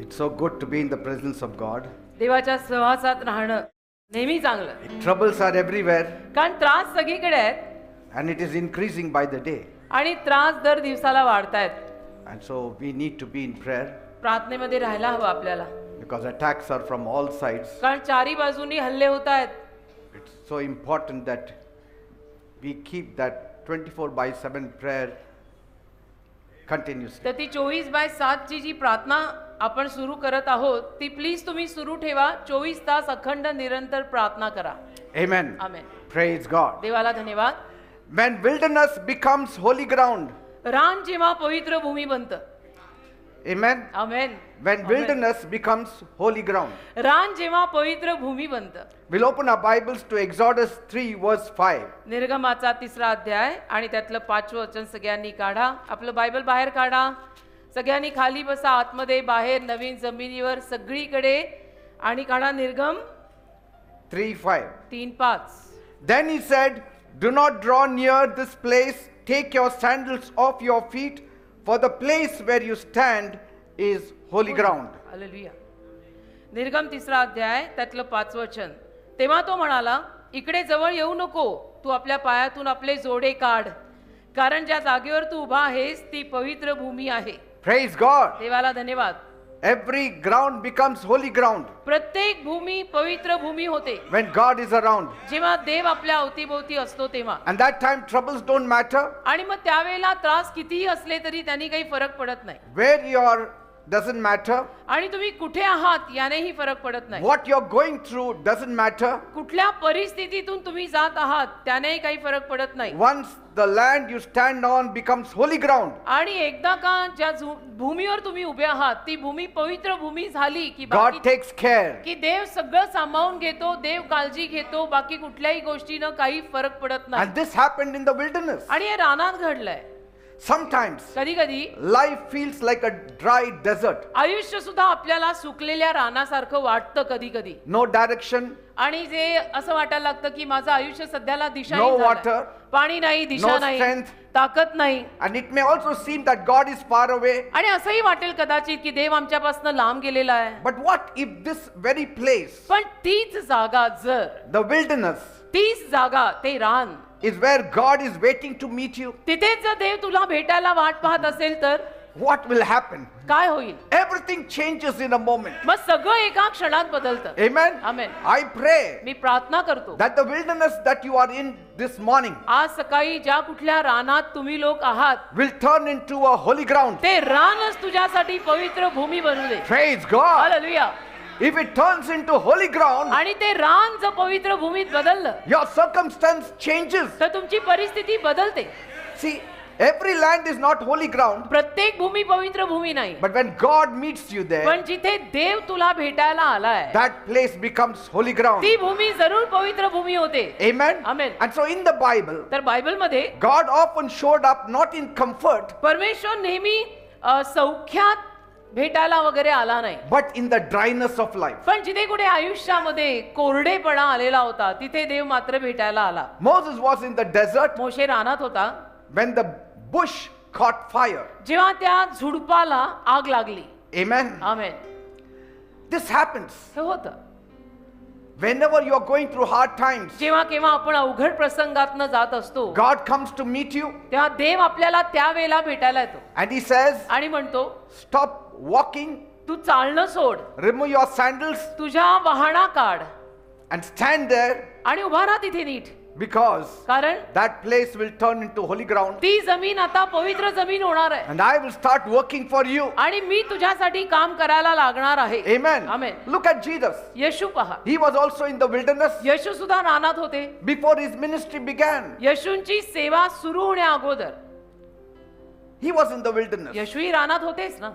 It's so good to be in the presence of God. देवाच्या सहवासात राहणं नेहमी चांगलं, Troubles are everywhere कारण त्रास सगळीकडे आहेत and it is increasing by the day. आणि त्रास दर दिवसाला वाढतायत. And so we need to be in prayer प्रार्थनेमध्ये राहायला हवं आपल्याला, because attacks are from all sides. कारण चारी बाजूनी हल्ले होत आहेत. It's so important that we keep that 24/7 prayer continuously. तर ती 24/7 ची जी प्रार्थना आपण सुरू करत आहोत ती प्लीज तुम्ही सुरू ठेवा. 24 तास अखंड निरंतर प्रार्थना करा. Amen. आमेन. Praise God. देवाला धन्यवाद. When wilderness becomes holy ground. रान जेव्हा पवित्र भूमी बनतं. Amen. Amen. When Amen. wilderness becomes holy ground. रान जेव्हा पवित्र भूमी बनतं. We'll open our Bibles to Exodus 3 verse 5. निर्गमाचा 3रा अध्याय आणि त्यातलं 5वं वचन सगळ्यांनी काढा. आपलं बायबल बाहेर काढा. सगळ्यांनी खाली बसा, आतमध्ये बाहेर नवीन जमिनीवर सगळीकडे, आणि काढा निर्गम 3:5. 3:5. Then he said, "Do not draw near this place. Take your sandals off your feet, for the place where you stand is holy ground." Hallelujah. निर्गम 3रा अध्याय त्यातलं 5वं वचन. तेव्हा तो म्हणाला, इकडे जवळ येऊ नको. तू आपल्या पायातून आपले जोडे काढ, कारण ज्या जागेवर तू उभा आहेस ती पवित्र भूमी आहे. Praise God. देवाला धन्यवाद. Every ground becomes holy ground प्रत्येक भूमी पवित्र भूमी होते when God is around. जेव्हा देव आपल्या अवतीभोवती असतो तेव्हा. And that time troubles don't matter. आणि मग त्यावेळेला त्रास कितीही असले तरी त्यांनी काही फरक पडत नाही. Where you are doesn't matter. आणि तुम्ही कुठे आहात यानेही फरक पडत नाही. What you're going through doesn't matter. कुठल्या परिस्थितीतून तुम्ही जात आहात त्यानेही काही फरक पडत नाही. Once the land you stand on becomes holy ground, आणि एकदा का ज्या भूमीवर तुम्ही उभे आहात ती भूमी पवित्र भूमी झाली की God बाकी takes care. की देव सगळं सांभाळून घेतो, देव काळजी घेतो, बाकी कुठल्याही गोष्टीनं काही फरक पडत नाही. And this happened in the wilderness. आणि हे रानात घडलंय. Sometimes कधी कधी life feels like a dry desert. आयुष्य सुद्धा आपल्याला सुकलेल्या रानासारखं वाटतं कधी कधी. No direction, आणि जे असं वाटायला लागतं की माझं आयुष्य सध्याला दिशा No नाही झालंय. water, पाणी नाही, दिशा no नाही, strength. ताकद नाही. and it may also seem that God is far away. आणि असंही वाटेल कदाचित की देव आमच्यापासून लांब गेलेला आहे. But what if this very place, पण तीच जागा जर, the wilderness, तीच जागा ते रान, is where God is waiting to meet you? तिथेच जर देव तुला भेटायला वाट पाहत असेल तर What will happen? काय होईल? Everything changes in a moment. मग सगळं एका क्षणात बदलतं. Amen. आमेन. I pray मी प्रार्थना करतो that the wilderness that you are in this morning आज सकाळी ज्या कुठल्या रानात तुम्ही लोक आहात will turn into a holy ground. ते रानच तुझ्यासाठी पवित्र भूमी बनू दे. Praise God. Hallelujah. If it turns into holy ground, आणि ते रान जर पवित्र भूमीत बदललं your circumstance changes. तर तुमची परिस्थिती बदलते. See, every land is not holy ground, प्रत्येक भूमी पवित्र भूमी नाही, but when God meets you there, पण जिथे देव तुला भेटायला आलाय that place becomes holy ground. ती भूमी जरूर पवित्र भूमी होते. Amen. Amen. And so in the Bible, तर बायबल मध्ये God often showed up not in comfort, परमेश्वर नेहमी सौख्यात भेटायला वगैरे आला नाही, but in the dryness of life. पण जिथे कुठे आयुष्यामध्ये कोरडेपणा आलेला होता तिथे देव मात्र भेटायला आला. Moses was in the desert मोशे रानात होता when the bush caught fire. जेव्हा त्या झुडपाला आग लागली. Amen. आमेन. This happens हे होतं whenever you are going through hard times. जेव्हा केव्हा आपण अवघड प्रसंगातनं जात असतो God comes to meet you तेव्हा देव आपल्याला त्या वेळेला भेटायला येतो and he says, आणि म्हणतो stop walking, तू चालणं सोड, remove your sandals तुझ्या वाहना काढ and stand there, आणि उभा राहा तिथे नीट, because कारण that place will turn into holy ground ती जमीन आता पवित्र जमीन होणार आहे and I will start working for you. आणि मी तुझ्यासाठी काम करायला लागणार आहे. Amen. Amen. Look at Jesus. येशू पहा, He was also in the wilderness येशू सुद्धा रानात होते. before his ministry began. येशूंची सेवा सुरू होण्या अगोदर He was in the wilderness. येशूही रानात होतेच ना.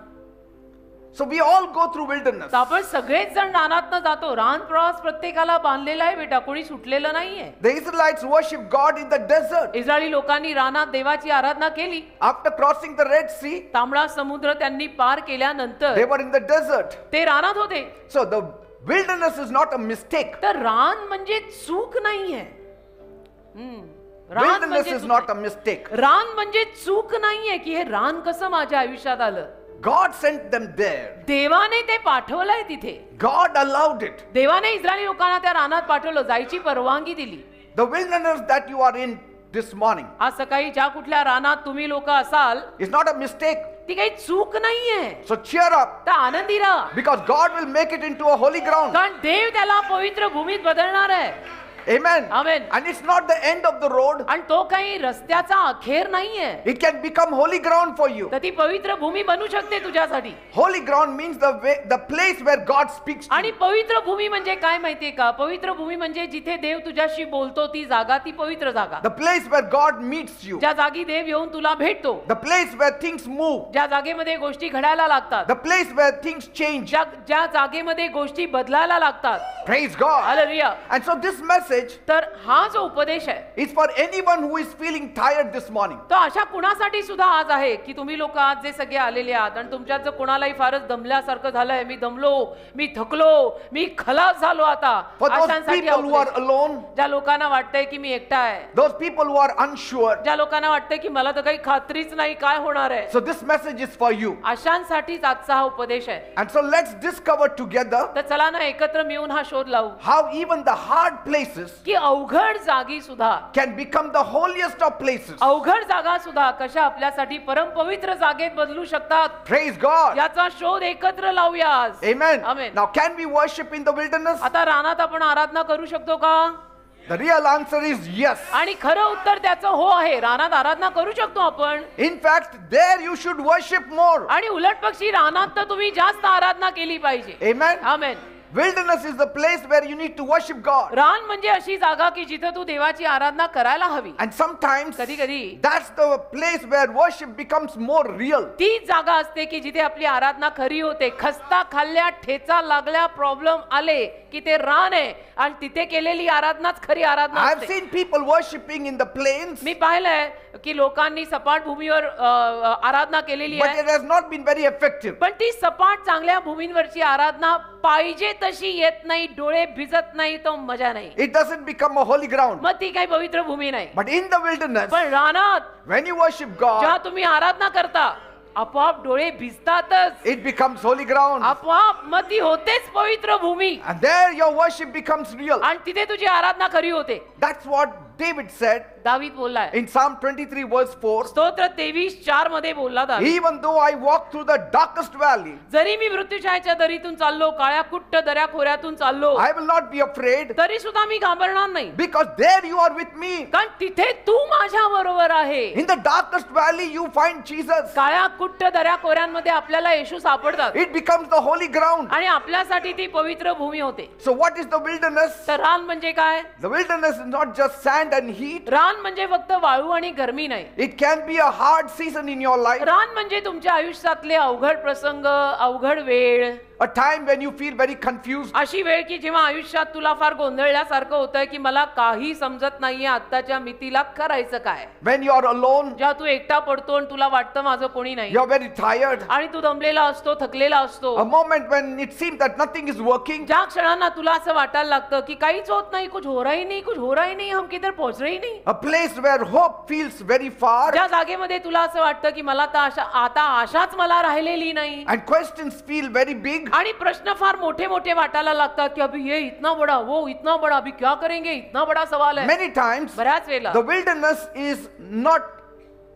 So we all go through wilderness. तर आपण सगळेच जण रानातनं जातो. रान प्रवास प्रत्येकाला बांधलेला आहे बेटा, कोणी सुटलेलं नाहीये. The Israelites worship God in the desert. Israeli लोकांनी रानात देवाची आराधना केली. After crossing the Red Sea, तांबडा समुद्र त्यांनी पार केल्यानंतर they were in the desert. ते रानात होते. So the wilderness is not a mistake. तर रान म्हणजे चूक नाहीये. Wilderness is not a mistake. रान म्हणजे चूक नाहीये की हे रान कसं माझ्या आयुष्यात आलं. God sent them there. देवाने ते पाठवलंय तिथे. God allowed it. देवाने इस्रायली लोकांना त्या रानात पाठवलं, जायची परवानगी दिली. The wilderness that you are in this morning आज सकाळी ज्या कुठल्या रानात तुम्ही लोक असाल is not a mistake. ती काही चूक नाहीये. So cheer up, तर आनंदी राहा, because God will make it into a holy ground. कारण देव त्याला पवित्र भूमीत बदलणार आहे. Amen. Amen. And it's not the end of the road. आणि तो काही रस्त्याचा अखेर नाहीये. It can become holy ground for you. तर ती पवित्र भूमी बनू शकते तुझ्यासाठी. Holy ground means the place where God speaks to आणि you. पवित्र भूमी म्हणजे काय माहितीये का? पवित्र भूमी म्हणजे जिथे देव तुझ्याशी बोलतो ती जागा, ती पवित्र जागा. The place where God meets you. ज्या जागी देव येऊन तुला भेटतो, The place where things move. ज्या जागेमध्ये गोष्टी घडायला लागतात, The place where things change. ज्या जागेमध्ये गोष्टी बदलायला लागतात. Praise God. Hallelujah. And so this message तर हा जो उपदेश आहे is for anyone who is feeling tired this morning. तो अशा कुणासाठी सुद्धा आज आहे की तुम्ही लोक आज जे सगळे आलेले आहात आणि तुमच्यात जर कोणालाही फारच दमल्यासारखं झालंय, मी दमलो, मी थकलो, मी खलास झालो आता, For those अशांसाठी people who are उपदेश. alone, ज्या लोकांना वाटतंय की मी एकटा आहे, those people who are unsure. ज्या लोकांना वाटतंय की मला तर काही खात्रीच नाही काय होणार आहे, So this message is for you. अशांसाठीच आजचा हा उपदेश आहे. And so let's discover together तर चला ना एकत्र मिळून हा शोध लावू how even the hard places की अवघड जागी सुद्धा, can become the holiest of places. अवघड जागा सुद्धा कशा आपल्यासाठी परम पवित्र जागेत बदलू शकतात. Praise God. याचा शोध एकत्र लावूया आज. Amen. Amen. Now can we worship in the wilderness? आता रानात आपण आराधना करू शकतो का? The real answer is yes. आणि खरं उत्तर त्याचं हो आहे. रानात आराधना करू शकतो आपण. In fact, there you should worship more. आणि उलट पक्षी रानात तर तुम्ही जास्त आराधना केली पाहिजे. Amen. Amen. Wilderness is the place where you need to worship God. रान म्हणजे अशी जागा की जिथे तू देवाची आराधना करायला हवी. And sometimes कधी कधी that's the place where worship becomes more real. ती जागा असते की जिथे आपली आराधना खरी होते. खस्ता खाल्ल्या, ठेचा लागल्या, प्रॉब्लेम आले की ते रान आहे आणि तिथे केलेली आराधनाच खरी आराधना I've असते. seen people worshiping in the plains, मी पाहिलंय की लोकांनी सपाट भूमीवर आराधना केलेली but आहे, it has not been very effective. पण ती सपाट चांगल्या भूमींवरची आराधना पाहिजे तशी येत नाही, डोळे भिजत नाही, तो मजा नाही. It doesn't become a holy ground. मग ती काही पवित्र भूमी नाही. But in the wilderness, पण रानात when you worship जेव्हा God, तुम्ही आराधना करता आपोआप डोळे भिजतातच, it becomes holy ground. आपोआप मग ती होतेच पवित्र भूमी And there your worship becomes real. आणि तिथे तुझी आराधना खरी होते. That's what David said दावीद बोललाय in Psalm 23 verse 4. स्तोत्र 23:4 मध्ये बोलला दावीद, Even though I walk through the darkest valley, जरी मी मृत्यूछायेच्या दरीतून चाललो, काळ्या कुट्ट दऱ्या खोऱ्यातून चाललो, I will not be afraid, तरी सुद्धा मी घाबरणार नाही, because there you are with me. कारण तिथे तू माझ्या बरोबर आहे. In the darkest valley you find Jesus. काळ्या कुट्ट दऱ्या खोऱ्यांमध्ये आपल्याला येशू सापडतात It becomes the holy ground. आणि आपल्यासाठी ती पवित्र भूमी होते. So what is the wilderness? तर रान म्हणजे काय? The wilderness is not just sand and heat. रान म्हणजे फक्त वाळू आणि गरमी नाही. It can be a hard season in your life. रान म्हणजे तुमच्या आयुष्यातले अवघड प्रसंग, अवघड वेळ, A time when you feel very confused. अशी वेळ की जेव्हा आयुष्यात तुला फार गोंधळल्यासारखं होतंय की मला काही समजत नाहीये आत्ताच्या मितीला करायचं काय. When you are alone, जेव्हा तू एकटा पडतो आणि तुला वाटतं माझं कोणी नाही, you are very tired. आणि तू दमलेला असतो, थकलेला असतो. A moment when it seems that nothing is working. ज्या क्षणांना तुला असं वाटायला लागतं की काहीच होत नाही, कुछ हो रहा ही नहीं, कुछ हो रहा ही नहीं, हम किधर पहुंच रहे ही नहीं. A place where hope feels very far. ज्या जागेमध्ये तुला असं वाटतं की मला आता आशाच मला राहिलेली नाही, And questions feel very big. आणि प्रश्न फार मोठे मोठे वाटायला लागतात की अभी ये इतना बड़ा, वो इतना बड़ा, अभी क्या करेंगे, इतना बड़ा सवाल है. Many times, बऱ्याच वेळेला the wilderness is not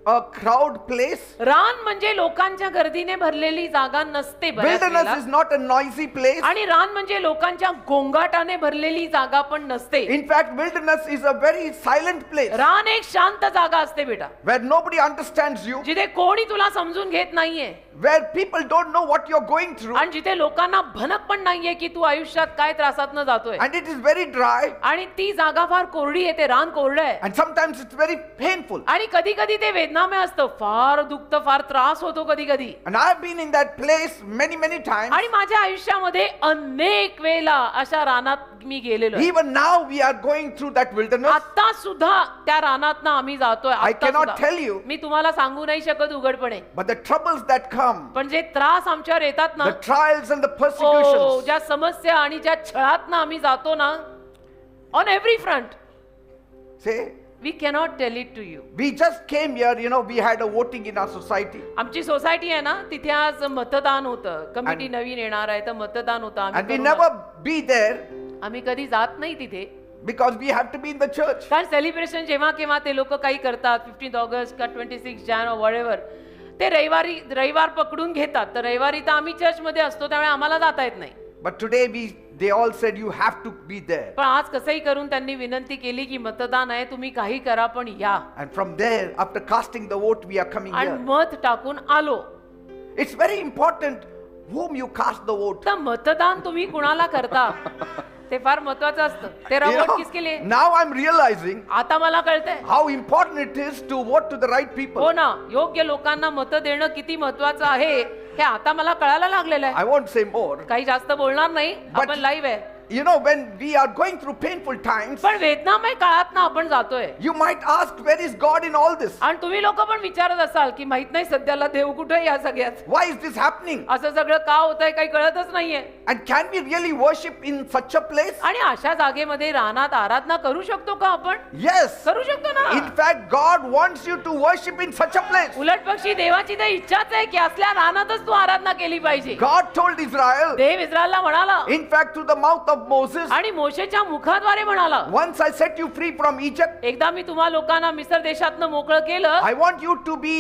a crowd place. रान म्हणजे लोकांच्या गर्दीने भरलेली जागा नसते बऱ्याच Wilderness वेळेला. is not a noisy place. आणि रान म्हणजे लोकांच्या गोंगाटाने भरलेली जागा पण नसते. In fact, wilderness is a very silent place रान एक शांत जागा असते बेटा, where nobody understands you, जिथे कोणी तुला समजून घेत नाहीये, where people don't know what you're going through, आणि जिथे लोकांना भनक पण नाहीये की तू आयुष्यात काय त्रासातनं जातोय. and it is very dry, आणि ती जागा फार कोरडी आहे, ते रान कोरडं आहे. and sometimes it's very painful. आणि कधी कधी ते वेदनामय असतं, फार दुखतं, फार त्रास होतो कधी कधी. And I've been in that place many times. आणि माझ्या आयुष्यामध्ये अनेक वेळेला अशा रानात मी गेलेलो आहे. Even now we are going through that wilderness. आता सुद्धा त्या रानात आम्ही जातोय. I आता cannot सुद्धा. tell you. मी तुम्हाला सांगू नाही शकत उघडपणे, But the troubles that come, पण जे त्रास आमच्यावर येतात ना, the trials and the O, persecutions, ज्या समस्या आणि ज्या छळात ना आम्ही जातो ना, on every front, say, we cannot tell it to you. We just came here, we had a voting in our society. आमची सोसायटी आहे ना, तिथे आज मतदान होतं. कमिटी नवीन येणार आहे तर मतदान होतं. And we आम्ही never be there आम्ही कधी जात नाही तिथे, because we have to be in the church. कारण सेलिब्रेशन जेव्हा केव्हा ते लोक काही करतात, 15 ऑगस्ट का 26 जान वॉरेवर, ते रविवार पकडून घेतात. तर रविवारी तर आम्ही चर्चमध्ये असतो, त्यामुळे आम्हाला जाता येत नाही. But today they all said you have to be there. पण आज कसंही करून त्यांनी विनंती केली की मतदान आहे, तुम्ही काही करा पण या. And from there, after casting the vote, we are coming आणि here. मत टाकून आलो. It's very important whom you cast the vote. तर मतदान तुम्ही कुणाला करता ते फार महत्वाचं असतं. तेरा You वोट know, किसके लिए? now I'm realizing आता मला कळतंय how important it is to vote to the right people. हो ना, योग्य लोकांना मत देणं किती महत्वाचं आहे हे आता मला कळायला लागलेलं आहे. I won't say more. काही जास्त बोलणार नाही, But- आपण लाईव्ह आहे. When we are going through painful times, पण वेदनामय काळात ना आपण जातोय. you might ask, where is God in all this? आणि तुम्ही लोक पण विचारत असाल की माहित नाही सध्याला देव कुठे या सगळ्यात, Why is this happening? असं सगळं का होतंय काही कळतच नाहीये. And can we really worship in such a place? आणि अशा जागेमध्ये रानात आराधना करू शकतो का आपण? Yes. करू शकतो ना. In fact, God wants you to worship in such a place. उलट पक्षी देवाची तर इच्छाच आहे की असल्या रानातच तू आराधना केली पाहिजे. God told Israel, देव इस्रायलला म्हणाला, in fact, through the mouth of Moses, आणि मोशेच्या मुखाद्वारे म्हणाला, once I set you free from Egypt, एकदा मी तुम्हा लोकांना मिस्र देशातनं मोकळं केलं I want you to be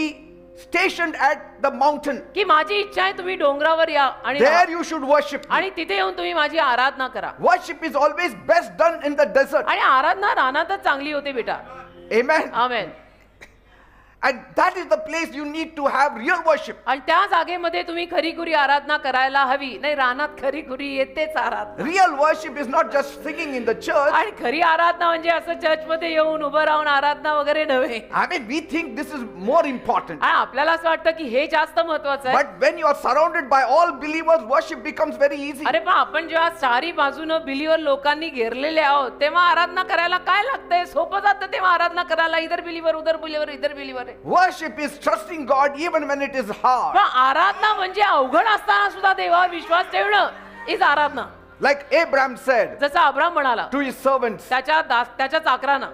stationed at the mountain. की माझी इच्छा आहे तुम्ही डोंगरावर या आणि There you should worship me. आणि तिथे येऊन तुम्ही माझी आराधना करा. Worship is always best done in the desert. आणि आराधना रानातच चांगली होते बेटा. Amen. Amen. And that is the place you need to have real worship. आणि त्या जागेमध्ये तुम्ही खरीखुरी आराधना करायला हवी. नाही, रानात खरीखुरी येतेच आराधना. Real worship is not just singing in the church. आणि खरी आराधना म्हणजे असं चर्चमध्ये येऊन उभं राहून आराधना वगैरे नव्हे. I mean, we think this is more important. आणि आपल्याला असं वाटतं की हे जास्त महत्वाचं आहे. But when you are surrounded by all believers, worship becomes very easy. अरे पण आपण जेव्हा चारी बाजूनं बिलीवर लोकांनी घेरलेले आहोत, तेव्हा आराधना करायला काय लागतंय? सोपं जातं तेव्हा आराधना करायला. इधर बिलीवर, उधर बिलीवर, इधर believer. Worship is trusting God even when it is hard. पण आराधना म्हणजे अवघड असताना सुद्धा देवावर विश्वास ठेवणं is Aradhana. Like Abraham said जसं अब्राम म्हणाला to his servants, त्याच्या चाकरांना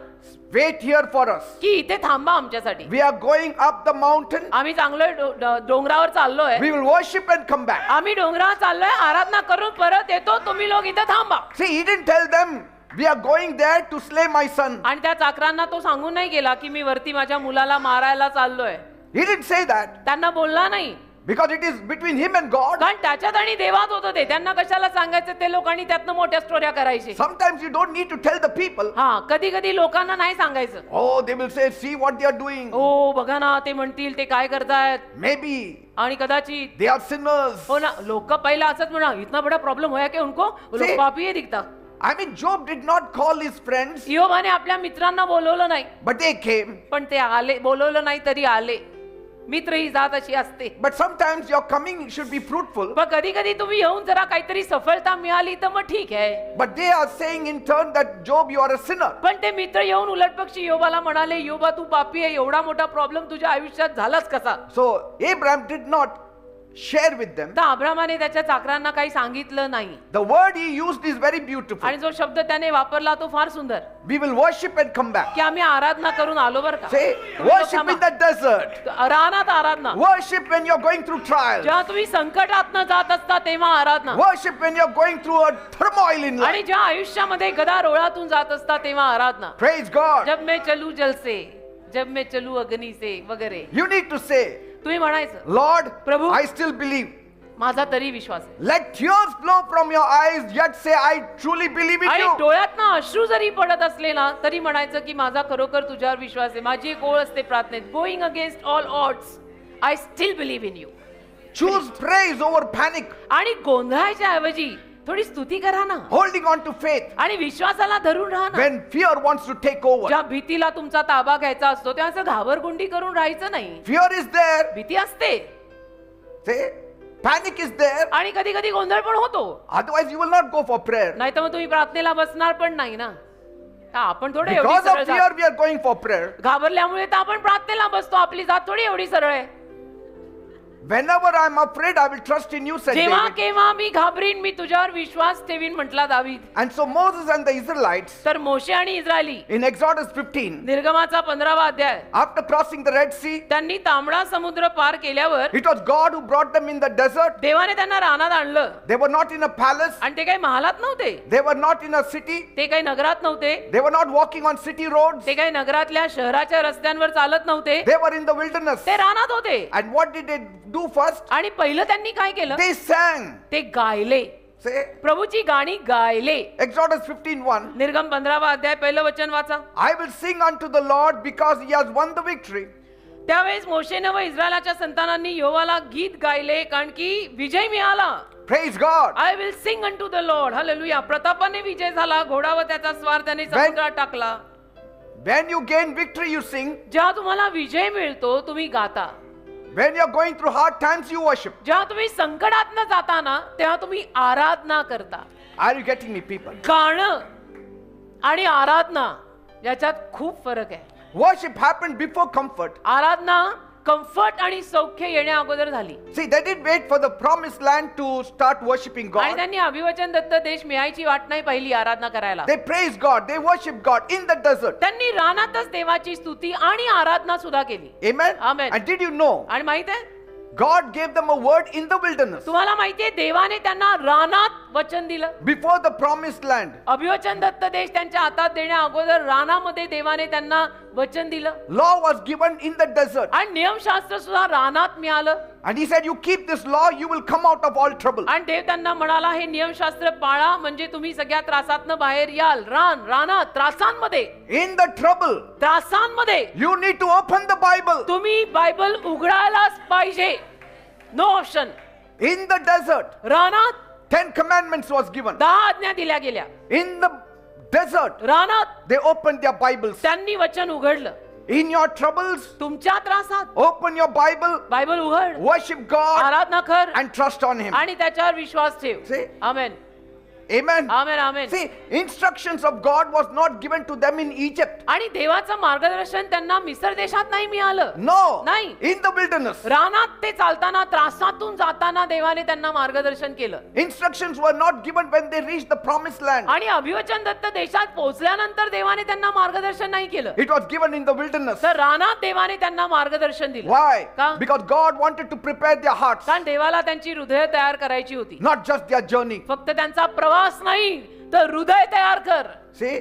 wait here for us. की इथे थांबा आमच्यासाठी. We are going up the mountain. आम्ही चांगलं डोंगरावर चाललोय. We will worship and come back. आम्ही डोंगरावर चाललोय, आराधना करून परत येतो, तुम्ही लोक इथे थांबा. See, he didn't tell them, we are going there to slay my son. आणि त्या चाकरांना तो सांगून नाही गेला की मी वरती माझ्या मुलाला मारायला चाललोय. He didn't say that त्यांना बोलला नाही, because it is between him and God. कारण त्याच्यात आणि देवात होतं ते. त्यांना कशाला सांगायचं? ते लोकांनी त्यातनं मोठ्या स्टोऱ्या करायची. Sometimes you don't need to tell the people. हा, कधी कधी लोकांना नाही सांगायचं. Oh, they will say, see what they are doing. ओ बघा ना, ते म्हणतील ते काय करतायत. Maybe आणि कदाचित they are sinners. हो ना, लोक पहिला असंच म्हणा, इतना बडा प्रॉब्लेम होया की उनको, वो लोग See- पापी है दिखता. I mean, Job did not call his friends, इयोबाने आपल्या मित्रांना बोलवलं नाही, but they came. पण ते आले. बोलवलं नाही तरी आले. मित्र ही जात अशी असते. But sometimes your coming should be fruitful. पण कधी कधी तुम्ही येऊन जरा काहीतरी सफलता मिळाली तर मग ठीक आहे. But they are saying in turn that, Job, you are a sinner. पण ते मित्र येऊन उलट पक्षी योबाला म्हणाले, योबा तू पापी आहे, एवढा मोठा प्रॉब्लेम तुझ्या आयुष्यात झालाच कसा? So Abraham did not share with them. तर अब्रामाने त्याच्या चाकरांना काही सांगितलं नाही. The word he used is very beautiful. आणि जो शब्द त्याने वापरला तो फार सुंदर, We will worship and come back. की आम्ही आराधना करून आलो बरं का. Say, तुम्ही लोक worship in थांबा. the desert. रानात आराधना. Worship when you're going through trials. जेव्हा तुम्ही संकटातनं जात असता तेव्हा आराधना. Worship when you're going through a turmoil in आणि life. ज्या आयुष्यामध्ये गदारोळातून जात असता तेव्हा आराधना. Praise God. जब मैं चलू जल से, जब मैं चलू अग्नि से वगैरे You need to say, तुम्ही म्हणायचं, Lord, Prabhu, I still believe. माझा तरी विश्वास आहे. Let tears flow from your eyes, yet say, I truly believe in आणि you. डोळ्यातनं अश्रू जरी पडत असले ना तरी म्हणायचं की माझा खरोखर तुझ्यावर विश्वास आहे. माझी एक ओळ असते प्रार्थनेत, going against all odds I still believe in you. Choose praise over panic. आणि गोंधळाच्या ऐवजी थोडी स्तुती करा ना, Holding on to faith आणि विश्वासाला धरून राहा ना. when fear wants to take over. ज्या भीतीला तुमचा ताबा घ्यायचा असतो तेव्हा असं घाबरगुंडी करून राहायचं नाही. Fear is there. भीती असते Say, panic is there. आणि कधी कधी गोंधळ पण होतो. Otherwise, you will not go for prayer. नाही तर मग तुम्ही प्रार्थनेला बसणार पण नाही ना. हा, आपण थोडे एवढी Because सरळ of जात. fear, we are going for prayer. घाबरल्यामुळे तर आपण प्रार्थनेला बसतो. आपली जात थोडी एवढी सरळ आहे. Whenever I'm afraid, I will trust in you, said जेव्हा David. केव्हा मी घाबरीन मी तुझ्यावर विश्वास ठेवीन म्हटला दावीद. And so Moses and the Israelites तर मोशे आणि इस्रायली in Exodus 15, निर्गमाचा 15वा अध्याय after crossing the Red Sea, त्यांनी तांबडा समुद्र पार केल्यावर it was God who brought them in the desert. देवाने त्यांना रानात आणलं They were not in a palace. आणि ते काही महालात नव्हते, They were not in a city. ते काही नगरात नव्हते, They were not walking on city roads. ते काही नगरातल्या शहराच्या रस्त्यांवर चालत नव्हते, They were in the wilderness. ते रानात होते. And what did they do first? आणि पहिलं त्यांनी काय केलं? They sang. ते गायले, Say, प्रभूची गाणी गायले. Exodus 15:1. निर्गम 15वा अध्याय पहिलं वचन वाचा. I will sing unto the Lord because he has won the victory. त्यावेळेस मोशेनं व इस्रायलाच्या संतानांनी यहोवाला गीत गायले कारण की विजय मिळाला. Praise God. I will sing unto the Lord. Hallelujah. प्रतापाने विजय झाला, घोडा व त्याचा स्वार त्याने समुद्रात टाकला. When you gain victory, you sing. जेव्हा तुम्हाला विजय मिळतो तुम्ही गाता. When you're going through hard times, you worship. जेव्हा तुम्ही संकटातनं जाता ना तेव्हा तुम्ही आराधना करता. Are you getting me, people? गाणं आणि आराधना याच्यात खूप फरक आहे. Worship happened before comfort. आराधना कम्फर्ट आणि सौख्य येण्या अगोदर झाली. See, they didn't wait for the promised land to start worshiping आणि God. त्यांनी अभिवचन दत्त देश मिळायची वाट नाही पाहिली आराधना करायला. They praised God. They worshiped God in the desert. त्यांनी रानातच देवाची स्तुती आणि आराधना सुद्धा केली. Amen? Amen. And did you know, आणि माहित आहे God gave them a word in the wilderness तुम्हाला माहितीये देवाने त्यांना रानात वचन दिलं. before the promised land. अभिवचन Datta देश त्यांच्या हातात देण्या अगोदर रानामध्ये देवाने त्यांना वचन दिलं. Law was given in the desert. आणि नियमशास्त्र सुद्धा रानात मिळालं. And he said, you keep this law, you will come out of all trouble. आणि देव त्यांना म्हणाला हे नियमशास्त्र पाळा म्हणजे तुम्ही सगळ्या त्रासातनं बाहेर याल. रानात त्रासांमध्ये In the trouble, त्रासांमध्ये you need to open the Bible. तुम्ही बायबल उघडायलाच पाहिजे. No option. In the desert, रानात 10 commandments was given. 10 आज्ञा दिल्या गेल्या. In the desert, रानात they opened their Bibles. त्यांनी वचन उघडलं. In your troubles, तुमच्या त्रासात open your Bible, बायबल उघड, worship God, आराधना कर and trust on Him. आणि त्याच्यावर विश्वास ठेव. See? Amen Amen. Amen amen. See, instructions of God was not given to them in Egypt. आणि देवाचं मार्गदर्शन त्यांना मिस्र देशात नाही मिळालं. No. नाही. In the wilderness. रानात ते चालताना त्रासातून जाताना देवाने त्यांना मार्गदर्शन केलं. Instructions were not given when they reached the promised land. आणि अभिवचन दत्त देशात पोहोचल्यानंतर देवाने त्यांना मार्गदर्शन नाही केलं. It was given in the wilderness. तर रानात देवाने त्यांना मार्गदर्शन दिलं. Why? का? Because God wanted to prepare their hearts, कारण देवाला त्यांची हृदय तयार करायची होती. not just their journey. फक्त त्यांचा प्रवास नाही तर हृदय तयार कर. See,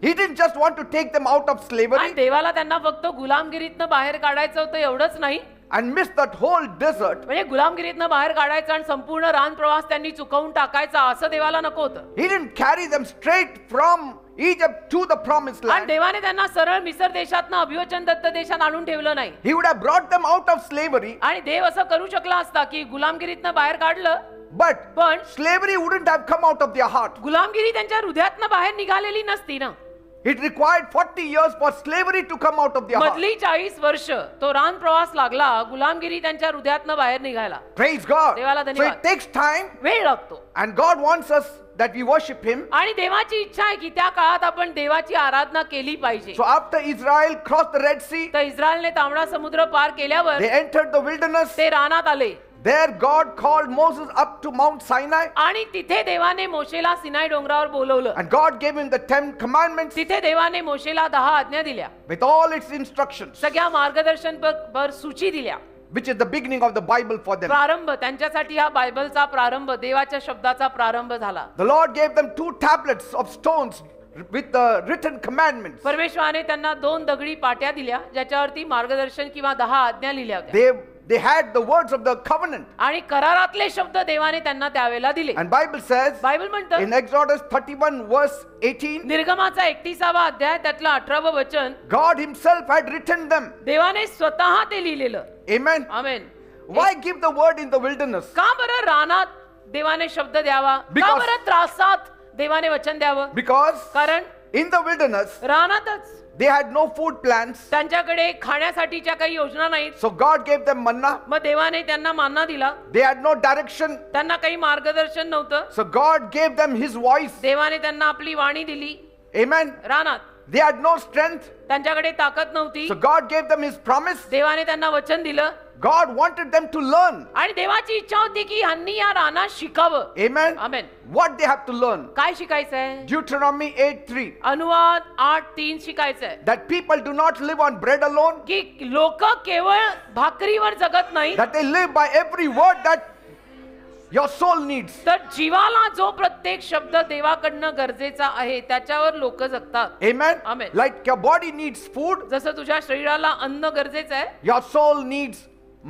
He didn't just want to take them out of आणि slavery देवाला त्यांना फक्त गुलामगिरीतनं बाहेर काढायचं होतं एवढंच नाही. and miss that whole desert. म्हणजे गुलामगिरीतनं बाहेर काढायचं आणि संपूर्ण रान प्रवास त्यांनी चुकवून टाकायचा असं देवाला नको होतं. He didn't carry them straight from Egypt to the promised आणि land. देवाने त्यांना सरळ मिसर देशातनं अभिवचन दत्त देशात आणून ठेवलं नाही. He would have brought them out of slavery, आणि देव असं करू शकला असता की गुलामगिरीतनं बाहेर काढलं but पण slavery wouldn't have come out of their heart. गुलामगिरी त्यांच्या हृदयातनं बाहेर निघालेली नसती ना. It required 40 years for slavery to come out of their heart. मधली 40 वर्ष तो रान प्रवास लागला गुलामगिरी त्यांच्या हृदयातनं बाहेर निघायला. Praise God. देवाला So धन्यवाद. it takes time, वेळ लागतो. and God wants us that we worship Him. आणि देवाची इच्छा आहे की त्या काळात आपण देवाची आराधना केली पाहिजे. So after Israel crossed the Red Sea, तर इस्रायलने तांबडा समुद्र पार केल्यावर they entered the wilderness. ते रानात आले. There God called Moses up to Mount Sinai, आणि तिथे देवाने मोशेला सिनाई डोंगरावर बोलवलं. and God gave him the 10 commandments तिथे देवाने मोशेला 10 आज्ञा दिल्या. with all its instructions, सगळ्या मार्गदर्शन पर सूची दिल्या. which is the beginning of the Bible for them. प्रारंभ त्यांच्यासाठी हा बायबलचा प्रारंभ देवाच्या शब्दाचा प्रारंभ झाला. The Lord gave them 2 tablets of stones with the written commandments. परमेश्वराने त्यांना 2 दगडी पाट्या दिल्या ज्याच्यावरती मार्गदर्शन किंवा 10 आज्ञा लिहिल्या होत्या. They had the words of the covenant. आणि करारातले शब्द देवाने त्यांना त्यावेळेला दिले. And Bible says बायबल म्हणतं in Exodus 31 verse 18, निर्गमाचा 31वा अध्याय त्यातलं 18वं वचन God Himself had written them. देवाने स्वतः ते लिहिलेलं. Amen. Amen. Why give the word in the wilderness? का बरं रानात देवाने शब्द द्यावा? का Because- बरं त्रासात देवाने वचन द्यावं? Because कारण in the wilderness रानातच they had no food plans. त्यांच्याकडे खाण्यासाठीच्या काही योजना नाहीत. So God gave them manna. मग देवाने त्यांना मान्ना दिला. They had no direction. त्यांना काही मार्गदर्शन नव्हतं. So God gave them His voice. देवाने त्यांना आपली वाणी दिली. Amen. रानात They had no strength. त्यांच्याकडे ताकद नव्हती. So God gave them His promise. देवाने त्यांना वचन दिलं. God wanted them to learn. आणि देवाची इच्छा होती की ह्यांनी या रानात शिकावं. Amen. Amen. What they have to learn. काय शिकायचंय? Deuteronomy 8:3. अनुवाद 8:3 शिकायचंय That people do not live on bread alone. की लोक केवळ भाकरीवर जगत नाही, That they live by every word that your soul needs. तर जीवाला जो प्रत्येक शब्द देवाकडनं गरजेचा आहे त्याच्यावर लोक जगतात. Amen. Amen. Like your body needs food, जसं तुझ्या शरीराला अन्न गरजेचं आहे, your soul needs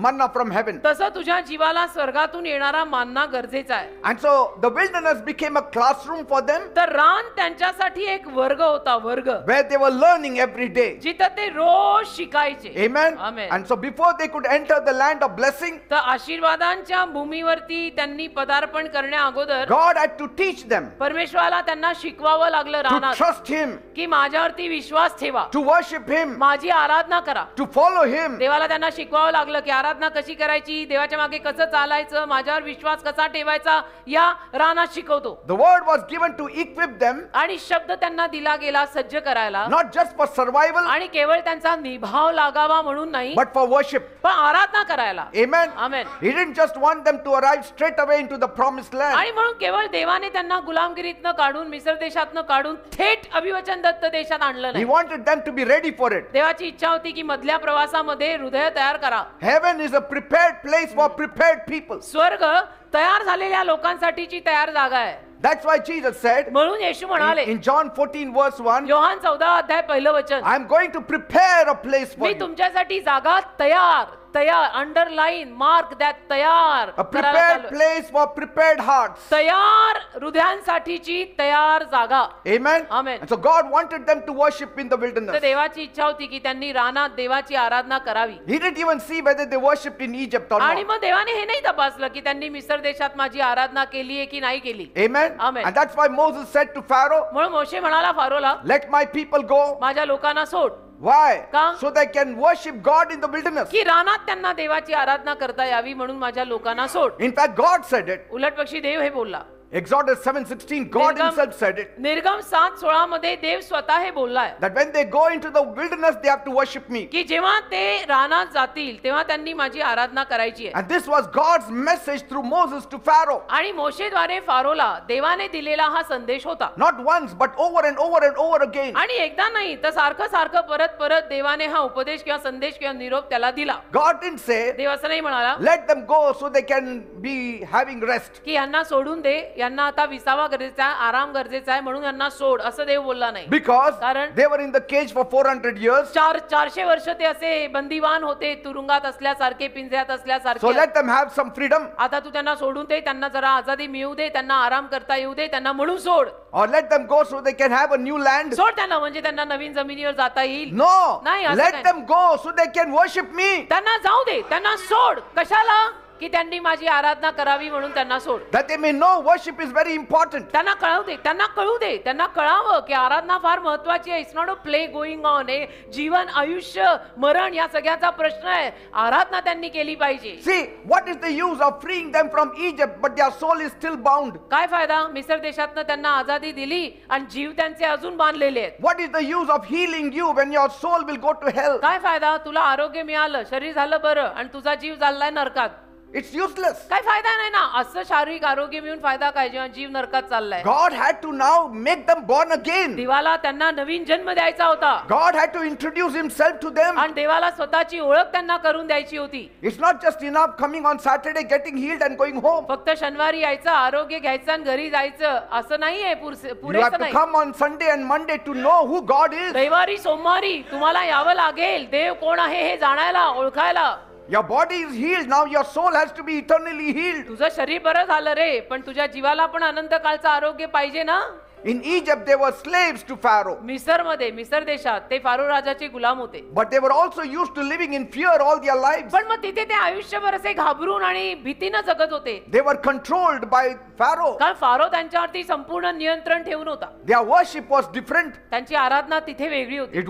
manna from heaven. तसं तुझ्या जीवाला स्वर्गातून येणारा मानना गरजेचा आहे. And so the wilderness became a classroom for them तर रान त्यांच्यासाठी एक वर्ग होता, वर्ग where they were learning every day. जिथं ते रोज शिकायचे. Amen. Amen. And so before they could enter the land of blessing, तर आशीर्वादांच्या भूमीवरती त्यांनी पदार्पण करण्या अगोदर God had to teach them परमेश्वराला त्यांना शिकवावं लागलं to रानात trust Him, की माझ्यावरती विश्वास ठेवा, to worship Him, माझी आराधना करा. to follow Him. देवाला त्यांना शिकवावं लागलं की आराधना कशी करायची, देवाच्या मागे कसं चालायचं, माझ्यावर विश्वास कसा ठेवायचा, या रानात शिकवतो. The word was given to equip them, आणि शब्द त्यांना दिला गेला सज्ज करायला, not just for survival, आणि केवळ त्यांचा निभाव लागावा म्हणून नाही, but for worship. पण आराधना करायला. Amen. Amen. He didn't just want them to arrive straight away into the promised land. आणि म्हणून केवळ देवाने त्यांना गुलामगिरीतनं काढून, मिस्र देशातनं काढून थेट अभिवचन दत्त देशात आणलं He नाही. wanted them to be ready for it. देवाची इच्छा होती की मधल्या प्रवासामध्ये हृदय तयार करा. Heaven is a prepared place for prepared people. स्वर्ग तयार झालेल्या लोकांसाठीची तयार जागा आहे. That's why Jesus said म्हणून येशू म्हणाले in John 14 verse 1, योहान 14 अध्याय पहिलं वचन, I am going to prepare a place for me you. तुमच्यासाठी जागा तयार, तयार, अंडरलाईन, मार्क द्या, तयार A करायला prepared चाललोय. place for prepared hearts. तयार हृदयांसाठीची तयार जागा. Amen. Amen. And so God wanted them to worship in the तर wilderness. देवाची इच्छा होती की त्यांनी रानात देवाची आराधना करावी. He didn't even see whether they worshipped in Egypt or आणि not. मग देवाने हे नाही तपासलं की त्यांनी मिस्र देशात माझी आराधना केली आहे की नाही केली. Amen. Amen. And that's why Moses said to Pharaoh, म्हणून मोशे म्हणाला फारोला, let my people go. माझ्या लोकांना सोड, Why? का? So they can worship God in the wilderness. की रानात त्यांना देवाची आराधना करता यावी म्हणून माझ्या लोकांना सोड. In fact, God said it. उलट पक्षी देव हे बोलला. Exodus 7:16, God himself said it. निर्गम 7:16 मध्ये देव स्वतः हे बोललाय That when they go into the wilderness, they have to worship me. की जेव्हा ते रानात जातील तेव्हा त्यांनी माझी आराधना करायची आहे. And this was God's message through Moses to Pharaoh. आणि मोशेद्वारे फारोला देवाने दिलेला हा संदेश होता. Not once, but over and over and over again. आणि एकदा नाही तर सारखं सारखं परत परत देवाने हा उपदेश किंवा संदेश किंवा निरोप त्याला दिला. God didn't say, देव असं नाही म्हणाला let them go so they can be having rest. की यांना सोडून दे, यांना आता विसावा गरजेचा आहे, आराम गरजेचा आहे म्हणून यांना सोड, असं देव बोलला नाही. Because कारण they were in the cage for 400 years. 400 वर्ष ते असे बंदीवान होते, तुरुंगात असल्यासारखे, पिंजऱ्यात So असल्यासारखे. let them have some freedom. आता तू त्यांना सोडून दे, त्यांना जरा आजादी मिळू दे, त्यांना आराम करता येऊ दे, त्यांना म्हणून सोड. Or let them go so they can have a new land. सोड त्यांना, म्हणजे त्यांना नवीन जमिनीवर जाता येईल. No, नाही, असं let नाही. them go so they can worship me. त्यांना जाऊ दे, त्यांना सोड. कशाला? की त्यांनी माझी आराधना करावी म्हणून त्यांना सोड. That they may know worship is very important. त्यांना कळू दे, त्यांना कळू दे, त्यांना कळावं की आराधना फार महत्वाची आहे. It's not a play going on. हे जीवन, आयुष्य, मरण या सगळ्याचा प्रश्न आहे. आराधना त्यांनी केली पाहिजे. See, what is the use of freeing them from Egypt, but their soul is still bound? काय फायदा? मिस्र देशातनं त्यांना आजादी दिली आणि जीव त्यांचे अजून बांधलेले आहेत. What is the use of healing you when your soul will go to hell? काय फायदा? तुला आरोग्य मिळालं, शरीर झालं बरं आणि तुझा जीव चाललाय नरकात. It's useless. काय फायदा नाही ना. असं शारीरिक आरोग्य मिळून फायदा काय जेव्हा जीव नरकात चाललाय. God had to now make them born again. देवाला त्यांना नवीन जन्म द्यायचा होता. God had to introduce himself to them. आणि देवाला स्वतःची ओळख त्यांना करून द्यायची होती. It's not just enough coming on Saturday, getting healed and going home. फक्त शनिवारी यायचं, आरोग्य घ्यायचं आणि घरी जायचं असं नाहीये. You have पुरेसं to नाही. come on Sunday and Monday to know who God is. रविवारी, सोमवारी तुम्हाला यावं लागेल देव कोण आहे हे जाणायला, ओळखायला. Your body is healed. Now your soul has to be eternally healed. तुझं शरीर बरं झालं रे, पण तुझ्या जीवाला पण अनंत काळचं आरोग्य पाहिजे ना. In Egypt, they were slaves to Pharaoh. मिस्र देशात ते फारो राजाचे गुलाम होते. But they were also used to living in fear all their lives. पण मग तिथे ते आयुष्यभर असे घाबरून आणि भीतीनं जगत होते. They were controlled by Pharaoh. कारण फारो त्यांच्यावरती संपूर्ण नियंत्रण ठेवून होता. Their worship was different. त्यांची आराधना तिथे वेगळी होती.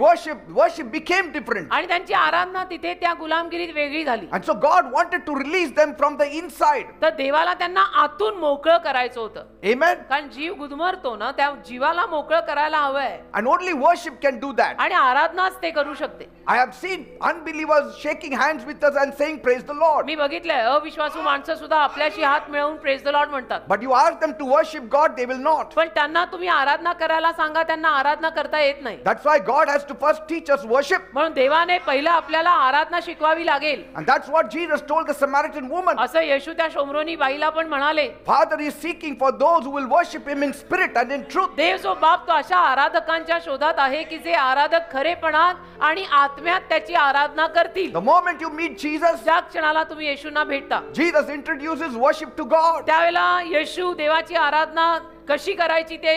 Worship became different. आणि त्यांची आराधना तिथे त्या गुलामगिरीत वेगळी झाली. And so God wanted to release them from the inside. तर देवाला त्यांना आतून मोकळं करायचं होतं. Amen. कारण जीव गुदमरतो ना, त्या जीवाला मोकळं करायला हवंय. And only worship can do that. आणि आराधनाच ते करू शकते. I have seen unbelievers shaking hands with us and saying, Praise the Lord. मी बघितलंय अविश्वासू माणसं सुद्धा आपल्याशी हात मिळवून प्रेज द लॉर्ड म्हणतात. But you ask them to worship God, they will not. पण त्यांना तुम्ही आराधना करायला सांगा, त्यांना आराधना करता येत नाही. That's why God has to first teach us worship. म्हणून देवाने पहिला आपल्याला आराधना शिकवावी लागेल. And that's what Jesus told the Samaritan woman. असं येशू त्या शोमरोनी बाईला पण म्हणाले. Father is seeking for those who will worship Him in spirit and in truth. देव जो बाप तो अशा आराधकांच्या शोधात आहे की जे आराधक खरेपणात आणि आत्म्यात त्याची आराधना करतील. The moment you meet Jesus, ज्या क्षणाला तुम्ही येशूंना भेटता Jesus introduces worship to God. त्यावेळेला येशू देवाची आराधना कशी करायची ते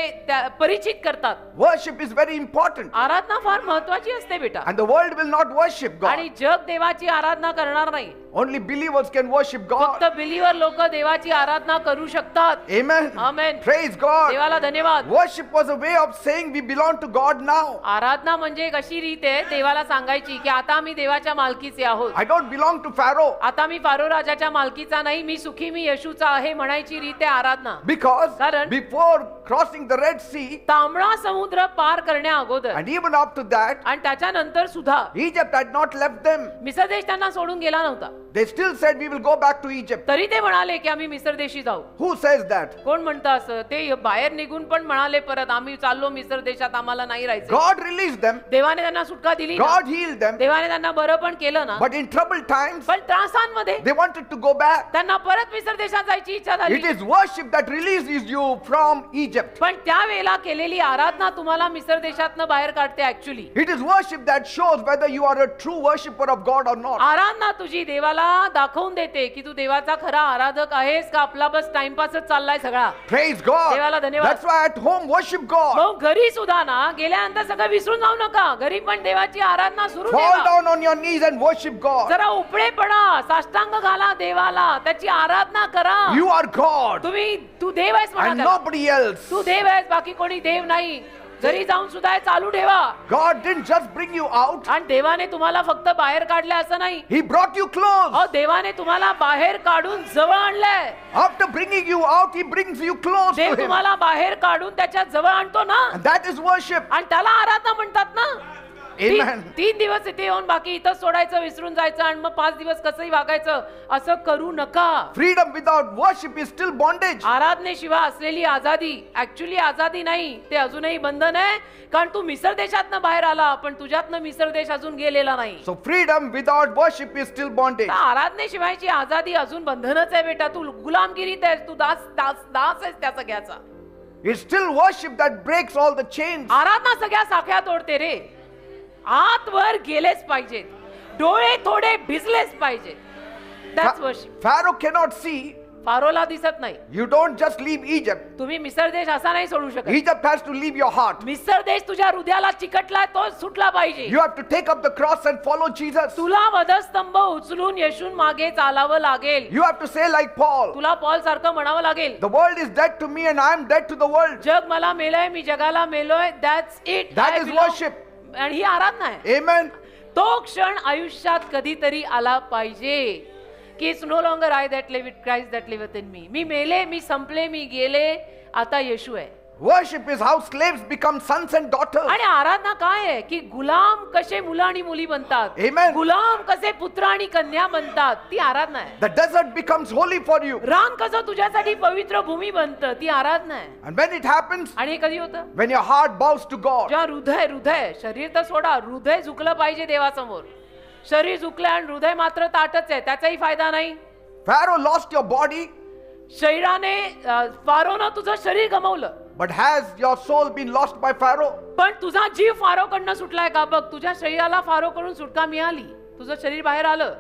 परिचित करतात. Worship is very important. आराधना फार महत्वाची असते बेटा. And the world will not worship God. आणि जग देवाची आराधना करणार नाही. Only believers can worship फक्त God. बिलीवर लोक देवाची आराधना करू शकतात. Amen. Amen. Praise God. देवाला धन्यवाद. Worship was a way of saying we belong to God now. आराधना म्हणजे एक अशी रीत आहे देवाला सांगायची की आता आम्ही देवाच्या मालकीचे आहोत. I don't belong to Pharaoh. आता मी फारो राजाच्या मालकीचा नाही, मी सुखी मी येशूचा आहे म्हणायची रीत आहे आराधना. Because कारण before crossing the Red Sea, तांबडा समुद्र पार करण्या अगोदर and even up to that, आणि त्याच्यानंतर सुद्धा Egypt had not left them. मिसर देश त्यांना सोडून गेला नव्हता. They still said we will go back to Egypt. तरी ते म्हणाले की आम्ही मिसर देशी जाऊ. Who says that? कोण म्हणतं असं? ते बाहेर निघून पण म्हणाले परत आम्ही चाललो मिसर देशात, आम्हाला नाही राहायचं. God released them. देवाने त्यांना सुटका दिली ना. God healed them. देवाने त्यांना बरं पण केलं ना. But in troubled times, पण त्रासांमध्ये they wanted to go back. त्यांना परत मिसर देशात जायची इच्छा झाली. It is worship that releases you from Egypt. पण त्यावेळेला केलेली आराधना तुम्हाला मिसर देशातनं बाहेर काढते. Actually It is worship that shows whether you are a true worshipper of God or not. आराधना तुझी देवाला दाखवून देते की तू देवाचा खरा आराधक आहेस का आपला बस टाइमपासच चाललाय सगळा. Praise God. देवाला धन्यवाद. That's why at home worship God. मग घरी सुद्धा ना गेल्यानंतर सगळं विसरून जाऊ नका. घरी पण देवाची आराधना सुरू Fall ठेवा. down on your knees and worship God. जरा उपळे पडा, साष्टांग घाला देवाला, त्याची आराधना करा. You are God तू देव आहेस म्हणा and त्याला. nobody else. तू देव आहेस, बाकी कोणी देव नाही. घरी जाऊन सुद्धा हे चालू ठेवा. God didn't just bring you out. आणि देवाने तुम्हाला फक्त बाहेर काढले असं नाही. He brought you close. अहो देवाने तुम्हाला बाहेर काढून जवळ आणलंय. After bringing you out, He brings you close Dev to Him. तुम्हाला बाहेर काढून त्याच्या जवळ आणतो ना. And that is worship. आणि त्याला आराधना म्हणतात ना. Amen. 3 दिवस इथे येऊन बाकी इथंच सोडायचं, विसरून जायचं आणि मग 5 दिवस कसंही वागायचं, असं करू नका. Freedom without worship is still bondage. आराधनेशिवाय असलेली आजादी ऍक्च्युली आजादी नाही, ते अजूनही बंधन आहे. कारण तू मिसर देशातनं बाहेर आला पण तुझ्यातनं मिसर देश अजून गेलेला नाही. So freedom without worship is still bondage. आराधनेशिवायची आजादी अजून बंधनच आहे बेटा. तू गुलामगिरीत आहेस, तू दास दास दास आहेस त्या सगळ्याचा. It's still worship that breaks all the chains. आराधना सगळ्या साखळ्या तोडते रे. आतवर गेलेच पाहिजेत, डोळे थोडे भिजलेच पाहिजेत. That's worship. Pharaoh cannot see. फारोला दिसत नाही. You don't just leave Egypt. तुम्ही मिसर देश असा नाही सोडू शकत. Egypt has to leave your heart. मिसर देश तुझ्या हृदयाला चिकटलाय, तो सुटला पाहिजे. You have to take up the cross and follow Jesus. तुला वधस्तंभ उचलून येशून मागे चालावं लागेल. You have to say like Paul, तुला पॉल सारखं म्हणावं लागेल. the world is dead to me and I am dead to the world. जग मला मेलय, मी जगाला मेलोय. That's it. That I is belong. worship. आणि ही आराधना आहे. Amen. तो क्षण आयुष्यात कधीतरी आला पाहिजे की it's no longer I that live it, Christ that liveth in me. मी मेले, मी संपले, मी गेले, आता येशू आहे. Worship is how slaves become sons and daughters. आणि आराधना काय आहे की गुलाम कसे मुलं आणि मुली बनतात, Amen. गुलाम कसे पुत्र आणि कन्या बनतात, ती आराधना आहे. The desert becomes holy for you. रान कसं तुझ्यासाठी पवित्र भूमी बनतं, ती आराधना आहे. And when it happens, आणि हे कधी होतं? when your heart bows to God. जेव्हा हृदय शरीर तर सोडा, हृदय झुकलं पाहिजे देवासमोर. शरीर झुकलं आणि हृदय मात्र ताटच आहे, त्याचाही फायदा नाही. Pharaoh lost your body, शरीराने फारोनं तुझं शरीर गमावलं. but has your soul been lost by Pharaoh? पण तुझा जीव फारोकडनं सुटलाय का बघ. तुझ्या शरीराला फारोकडून सुटका मिळाली, तुझं शरीर बाहेर आलं,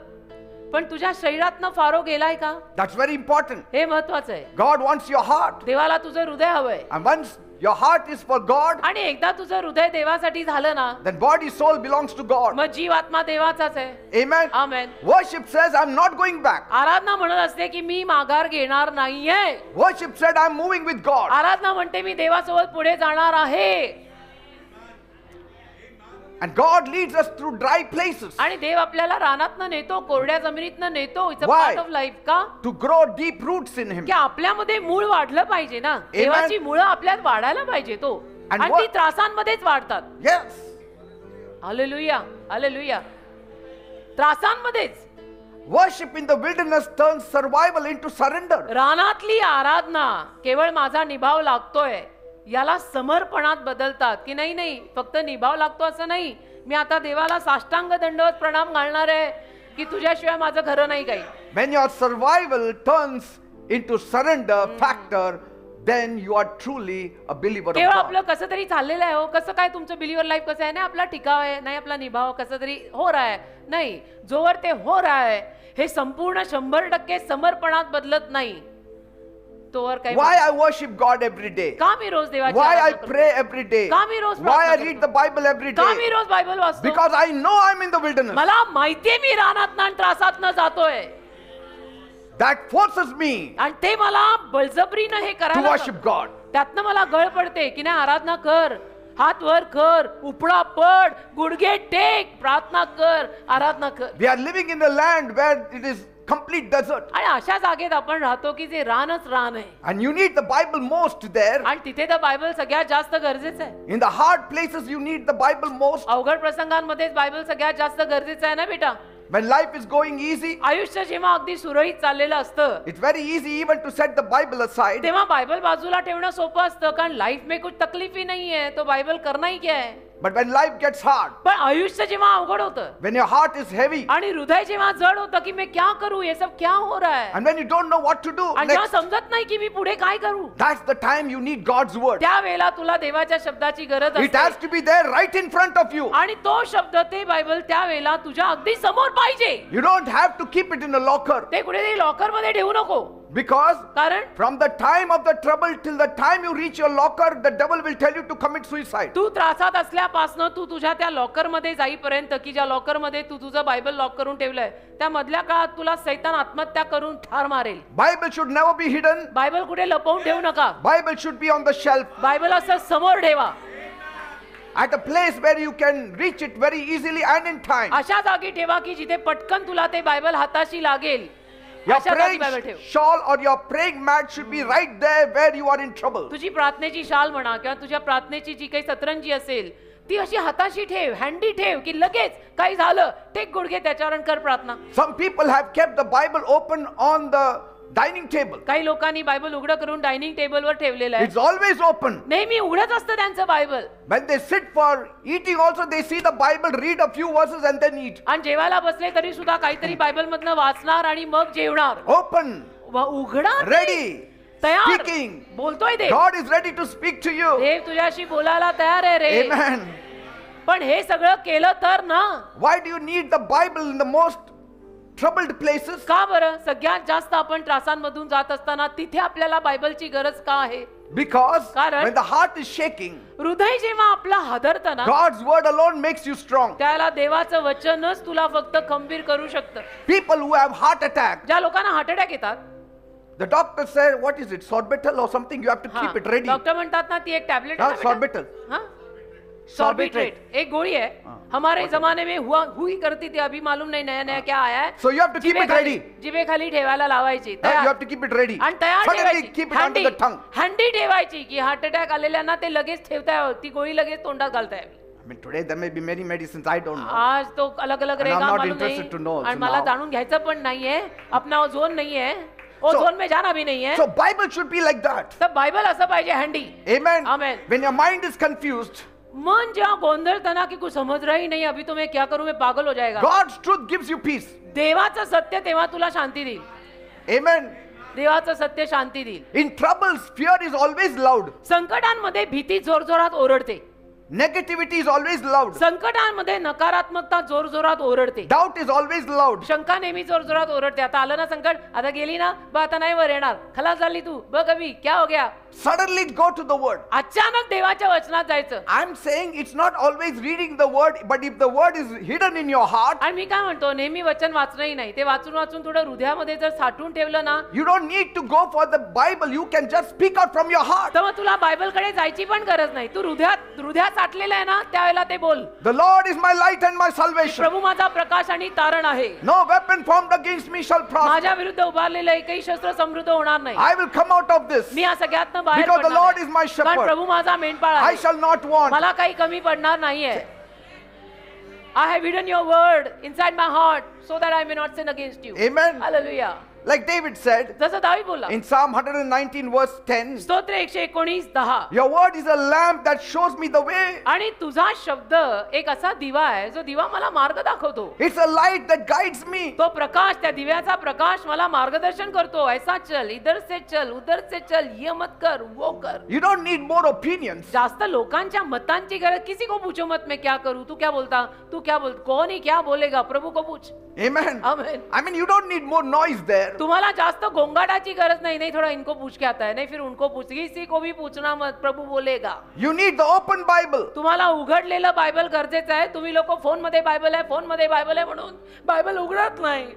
पण तुझ्या शरीरातनं फारो गेलाय का? That's very important. हे महत्वाचं आहे. God wants your heart. देवाला तुझं हृदय हवंय. And once your heart is for God, आणि एकदा तुझं हृदय देवासाठी झालं ना, then body, soul belongs to God. मग जीव आत्मा देवाचाच आहे. Amen. Amen. Worship says, I'm not going back. आराधना म्हणत असते की मी माघार घेणार नाहीये. Worship said, I'm moving with God. आराधना म्हणते मी देवासोबत पुढे जाणार आहे. And God leads us through dry places आणि देव आपल्याला रानातनं नेतो, कोरड्या जमिनीतनं नेतो. It's a Why? Part of life. का? to grow deep roots in Him. की आपल्यामध्ये मूळ वाढलं पाहिजे ना. देवाची मुळं आपल्यात वाढायला पाहिजे तो. And आणि what- ती त्रासांमध्येच वाढतात. Yes. Hallelujah, hallelujah. त्रासांमध्येच Worship in the wilderness turns survival into surrender. रानातली आराधना केवळ माझा निभाव लागतोय याला समर्पणात बदलतात की नाही नाही फक्त निभाव लागतो असं नाही. मी आता देवाला साष्टांग दंडवत प्रणाम घालणार आहे की तुझ्याशिवाय माझं खरं नाही काही. When your survival turns into surrender factor, then you are truly a believer of केवळ God. आपलं कसं तरी चाललेलं आहे हो. कसं काय तुमचं बिलीवर लाईफ कसं आहे. नाही आपला टिकाव आहे, नाही आपला निभाव कसं तरी हो रहा है. नाही, जोवर ते हो रहा है हे संपूर्ण 100% समर्पणात बदलत नाही तोवर काही. Why I worship God every day? का मी रोज देवाची Why I आराधना करतो? pray every day? का मी रोज Why I प्रार्थना read करतो? the Bible every का मी day? रोज बायबल वाचतो? Because I know I'm in the wilderness. मला माहितीये मी रानात आणि त्रासातनं जातोय That forces me आणि ते मला बळजबरीनं हे to करायला worship God. त्यातनं मला गळ पडते की नाही आराधना कर, हात वर कर, उपडा पड, गुडघे टेक, प्रार्थना कर, आराधना कर. We are living in a land where it is complete desert. आणि अशा जागेत आपण राहतो की जे रानच रान आहे And you need the Bible most there. आणि तिथे तर बायबल सगळ्यात जास्त गरजेचं आहे. In the hard places you need the Bible most. अवघड प्रसंगांमध्येच बायबल सगळ्यात जास्त गरजेचं आहे ना बेटा. When life is going easy, आयुष्य जेव्हा अगदी सुरळीत चाललेलं असतं it's very easy even to set the Bible aside. तेव्हा बायबल बाजूला ठेवणं सोपं असतं कारण लाईफ में कुछ तकलीफ ही नहीं है तो बायबल करना ही क्या है. But when life gets hard, पण आयुष्य जेव्हा अवघड होतं when your heart is heavy, आणि हृदय जेव्हा जड होतं की मैं क्या करूं, ये सब क्या हो रहा है, and when you don't know what to do आणि जेव्हा next, समजत नाही की मी पुढे काय करू, that's the time you need God's word. त्यावेळेला तुला देवाच्या शब्दाची गरज It has असते to be there right in front of you. आणि तो शब्द ते बायबल त्यावेळेला तुझ्या अगदी समोर पाहिजे. You don't have to keep it in a locker, ते कुठेतरी लॉकर मध्ये ठेवू नको because कारण from the time of the trouble till the time you reach your locker, the devil will tell you to commit suicide. तू त्रासात असल्यापासनं तू तुझ्या त्या locker मध्ये जाईपर्यंत की ज्या लॉकर मध्ये तू तुझं बायबल लॉक करून ठेवलंय त्या मधल्या काळात तुला सैतान आत्महत्या करून ठार मारेल. Bible should never be hidden. Bible कुठे लपवून ठेवू नका. Bible should be on the shelf, Bible असं समोर ठेवा, at a place where you can reach it very easily and in time. अशा जागी ठेवा की जिथे पटकन तुला ते बायबल हाताशी लागेल. Your अशा जागी praying बायबल ठेव. shawl or your praying mat should be right there where you are in trouble. तुझी प्रार्थनेची शाल म्हणा किंवा तुझ्या प्रार्थनेची जी काही सतरंजी असेल ती अशी हाताशी ठेव, हँडी ठेव की लगेच काही झालं टेक गुडघे त्याच्यावर आणि कर प्रार्थना. Some people have kept the Bible open on the dining table. काही लोकांनी बायबल उघडं करून डायनिंग टेबलवर ठेवलेलं आहे. It's always open. नेहमी उघडच असतं त्यांचं Bible. When they sit for eating also, they see the Bible, read a few verses and then eat. आणि जेवायला बसले तरी सुद्धा काहीतरी बायबल मधनं वाचणार आणि मग जेवणार. Open, उघडा ready, तयार speaking. बोलतोय देव. God is ready to speak to you. देव तुझ्याशी बोलायला तयार आहे रे. Amen. पण हे सगळं केलं तर ना. Why do you need the Bible in the most troubled places? का बरं सगळ्यात जास्त आपण त्रासांमधून जात असताना तिथे आपल्याला बायबलची गरज का आहे. Because कारण when the heart is shaking, हृदय जेव्हा आपला हादरतं ना God's word alone makes you strong. त्याला देवाचं वचनच तुला फक्त खंबीर करू शकतं. People who have heart attack, ज्या लोकांना हार्ट अटॅक येतात the doctor said, what is it, Sorbital or something? You have to keep it ready. Doctor म्हणतात ना ती एक टॅबलेट हाँ, Sorbital. सॉर्बिट्रेट एक गोली है. हमारे जमाने में हुई करती थी, अभी मालूम नहीं नया नया क्या आया है. So you have to keep it ready. जिभे खाली ठेवायला लावायची You have to keep it ready. आणि तयार Suddenly ठेवायची. keep it under the tongue. हँडी ठेवायची की हार्ट अटॅक आलेल्यांना ते लगेच ठेवताय, ती गोळी लगेच तोंडात घालताय. I mean, today there may be many medicines, I don't know. आज तो अलग अलग And रहेगा I'm not मालूम interested to know नहीं. आणि also मला now. जाणून घ्यायचं पण नाहीये. अपना ओझोन नहीं है, ओझोन में जाना भी नहीं है. So Bible should be like that. तर बायबल असं पाहिजे हँडी. Amen. Amen. When your mind is confused, मन जेव्हा गोंधळताना की कुछ समझ रहा ही नहीं, अभी तो मैं क्या करूं, मैं पागल हो जाएगा. God's truth gives you peace. देवाचं सत्य तेव्हा तुला शांती देईल. Amen. देवाचं सत्य शांती देईल. In troubles, fear is always loud. संकटांमध्ये भीती जोरजोरात ओरडते. Negativity is always loud. संकटांमध्ये नकारात्मकता जोरजोरात ओरडते. Doubt is always loud. शंका नेहमी जोरजोरात ओरडते. आता आलं ना संकट, आता गेली ना बा, आता नाही वर येणार, खलास झाली तू, बघ अभी क्या हो गया. Suddenly go to the word. अचानक देवाच्या वचनात जायचं. I'm saying it's not always reading the word, but if the word is hidden in your heart, आणि मी काय म्हणतो, नेहमी वचन वाचणंही नाही, ते वाचून वाचून थोडं हृदयामध्ये जर साठवून ठेवलं ना, you don't need to go for the Bible. You can just speak out from your heart. तर मग तुला बायबलकडे जायची पण गरज नाही. तू हृदयात साठलेलं आहे ना, त्यावेळेला ते बोल. The Lord is my light and my salvation. प्रभू माझा प्रकाश आणि तारण आहे. No weapon formed against me shall prosper. माझ्या विरुद्ध उभारलेलं एकही शस्त्र समृद्ध होणार नाही. I will come out of this. मी या सगळ्यातनं बाहेर Because the पडणार Lord आहे. is my कारण shepherd. प्रभू माझा मेंढपाळ I आहे. shall not want. मला काही कमी पडणार नाहीये. I have hidden your word inside my heart so that I may not sin against you. Amen. Hallelujah. Like David said जसं दावी बोलला in Psalm 119 verse 10, स्तोत्र 119:10. your word is a lamp that shows me the way. आणि तुझा शब्द एक असा दिवा आहे जो दिवा मला मार्ग दाखवतो. It's a light that guides me. तो प्रकाश, त्या दिव्याचा प्रकाश मला मार्गदर्शन करतो. ऐसा चल, इधर से चल, उधर से चल, ये मत कर, वो कर. You don't need more opinions. जास्त लोकांच्या मतांची गरज. किसी को पूछो मत मैं क्या करूं, तू क्या बोलता, तू क्या बोल, कौन ही क्या बोलेगा, प्रभु को पूछ. Amen. Amen. I mean, you don't need more noise there. तुम्हाला जास्त गोंगाटाची गरज नाही. नहीं थोड़ा इनको पूछ के आता है, नहीं फिर उनको पूछ, किसी को भी पूछना मत, प्रभु बोलेगा. You need the open Bible. तुम्हाला उघडलेलं बायबल गरजेचं आहे. तुम्ही लोक फोन मध्ये बायबल आहे, फोन मध्ये बायबल आहे म्हणून बायबल उघडत नाही.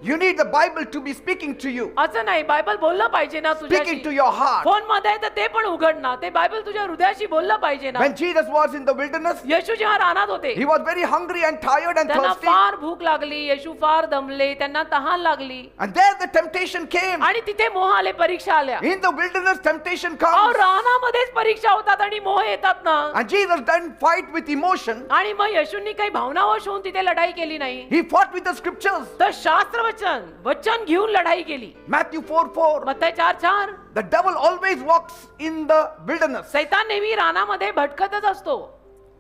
You need the Bible to be speaking to you, असं नाही. बायबल बोललं पाहिजे ना speaking to तुझ्याशी. your heart. फोन मध्ये आहे तर ते पण उघड ना. ते बायबल तुझ्या हृदयाशी बोललं पाहिजे ना. When Jesus was in the wilderness, येशू जेव्हा रानात होते he was very hungry and tired and त्यांना thirsty. फार भूक लागली. येशू फार दमले, त्यांना तहान लागली. And there the temptation came. आणि तिथे मोह आले, परीक्षा आल्या. In the wilderness, temptation अहो, comes. रानामध्येच परीक्षा होतात आणि मोह येतात ना. And Jesus didn't fight with emotion. आणि मग येशूंनी काही भावनावश होऊन तिथे लढाई केली नाही. He fought with the scriptures. तर शास्त्र वचन घेऊन लढाई केली. Matthew 4:4. मत्ती 4:4. The devil always walks in the wilderness. सैतान नेहमी रानामध्ये भटकतच असतो.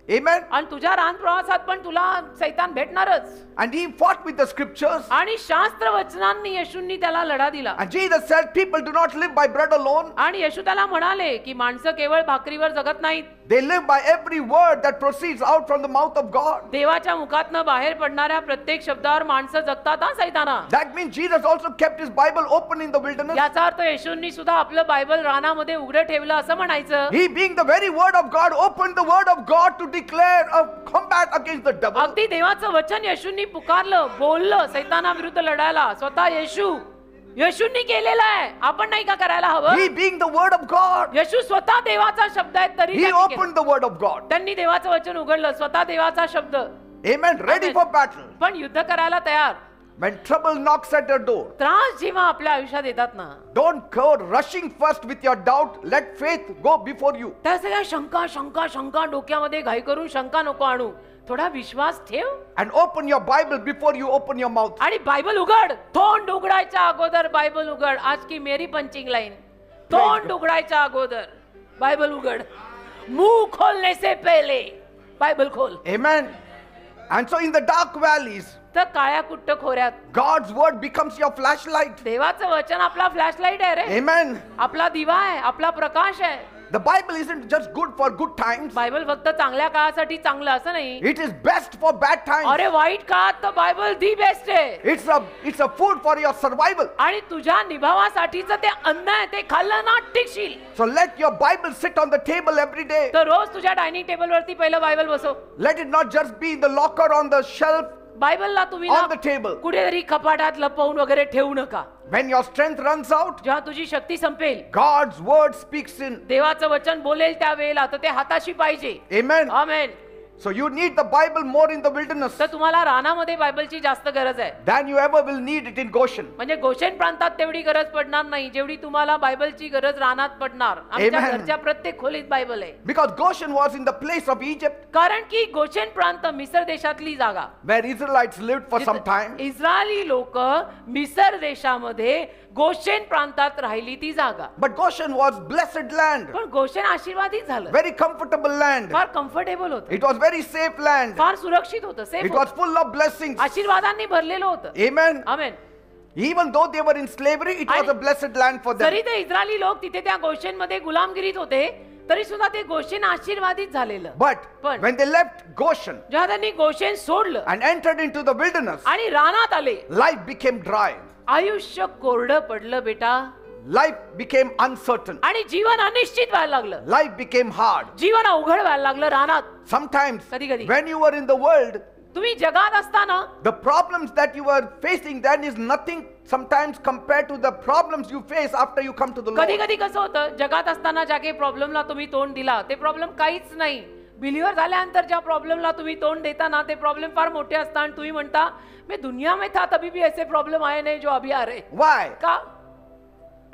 Amen. आणि तुझ्या रान प्रवासात पण तुला सैतान भेटणारच. And he fought with the scriptures. आणि शास्त्र वचनांनी येशूंनी त्याला लढा दिला. And Jesus said, people do not live by bread alone. आणि येशू त्याला म्हणाले की माणसं केवळ भाकरीवर जगत नाहीत. They live by every word that proceeds out from the mouth of God. देवाच्या मुखातनं बाहेर पडणाऱ्या प्रत्येक शब्दावर माणसं जगतात हा सैताना. That means Jesus also kept his Bible open in the wilderness. याचा अर्थ येशूंनी सुद्धा आपलं बायबल रानामध्ये उघडं ठेवलं असं म्हणायचं. He being the very word of God opened the word of God to declare a combat against the devil. अगदी देवाचं वचन येशूंनी पुकारलं, बोललं सैतानाविरुद्ध लढायला. स्वतः येशूंनी केलेलं आहे. आपण नाही का करायला हवं? He being the word of God, येशू स्वतः देवाचा शब्द आहे तरी he त्यांनी केलं. opened the word of God. त्यांनी देवाचं वचन उघडलं, स्वतः देवाचा शब्द. Amen. Ready Amen. for battle. पण युद्ध करायला तयार. When trouble knocks at your door, त्रास जेव्हा आपल्या आयुष्यात येतात ना, don't go rushing first with your doubt. Let faith go before you. त्या सगळ्या शंका डोक्यामध्ये घाई करून शंका नको आणू. थोडा विश्वास ठेव And open your Bible before you open your mouth. आणि बायबल उघड. तोंड उघडायच्या अगोदर बायबल उघड. आज की मेरी पंचिंग लाईन. तोंड उघडायच्या अगोदर बायबल उघड. मुंह खोलने से पहले बायबल खोल. Amen. And so in the dark valleys, तर काळ्या कुट्ट खोऱ्यात God's word becomes your flashlight. देवाचं वचन आपला फ्लॅशलाईट आहे रे. Amen. आपला दिवा आहे, आपला प्रकाश आहे. The Bible isn't just good for good times. Bible फक्त चांगल्या काळासाठी चांगलं असं नाही. It is best for bad times. अरे वाईट काळात तर बायबल दी बेस्ट आहे. It's a food for your survival. आणि तुझ्या निभावासाठीच ते अन्न आहे. ते खाल्लं ना टिकशील. So let your Bible sit on the table every day. तर रोज तुझ्या डायनिंग टेबल वरती पहिलं बायबल बसव. Let it not just be in the locker on the shelf. बायबलला तुम्ही On the table. कुठेतरी कपाटात लपवून वगैरे ठेवू नका. When your strength runs out, जेव्हा तुझी शक्ती संपेल, God's word speaks in. देवाचं वचन बोलेल त्यावेळेला तर ते हाताशी पाहिजे. Amen. Amen. So you need the Bible more in the wilderness तर तुम्हाला रानामध्ये बायबलची जास्त गरज आहे. than you ever will need it in Goshen. म्हणजे गोशेन प्रांतात तेवढी गरज पडणार नाही जेवढी तुम्हाला बायबलची गरज रानात पडणार. आमच्या Amen. घरच्या प्रत्येक खोलीत बायबल आहे. Because Goshen was in the place of Egypt कारण की गोशेन प्रांत मिसर देशातली जागा, where Israelites lived for some time. Israeli लोक मिसर देशामध्ये गोशेन प्रांतात राहिली ती जागा. But Goshen was blessed land, पण गोशेन आशीर्वादित झालं. very comfortable land. फार कम्फर्टेबल होतं, It was very safe land. फार सुरक्षित होतं, सेफ It was होतं, full of blessings. आशीर्वादांनी भरलेलं होतं. Amen. Amen. Even though they were in slavery, it was a blessed land for them. जरी ते इस्रायली लोक तिथे त्या गोशेन मध्ये गुलामगिरीत होते तरी सुद्धा ते गोशेन आशीर्वादित झालेलं. But पण when they left Goshen जेव्हा त्यांनी गोशेन सोडलं and entered into the wilderness, आणि रानात आले, life became dry. आयुष्य कोरडं पडलं बेटा. Life became uncertain. आणि जीवन अनिश्चित व्हायला लागलं. Life became hard. जीवन अवघड व्हायला लागलं रानात. Sometimes कधी-कधी. when you were in the world, तुम्ही जगात असताना the problems that you were facing then is nothing sometimes compared to the problems you face after you come to the कधी Lord. कधी कसं होतं, जगात असताना ज्या काही प्रॉब्लेमला तुम्ही तोंड दिला ते प्रॉब्लेम काहीच नाही. बिलीवर झाल्यानंतर ज्या प्रॉब्लेमला तुम्ही तोंड देता ना ते प्रॉब्लेम फार मोठे असतात आणि तुम्ही म्हणता मैं दुनिया में था तभी भी ऐसे प्रॉब्लेम आए नहीं जो अभी आ रहे. Why? का?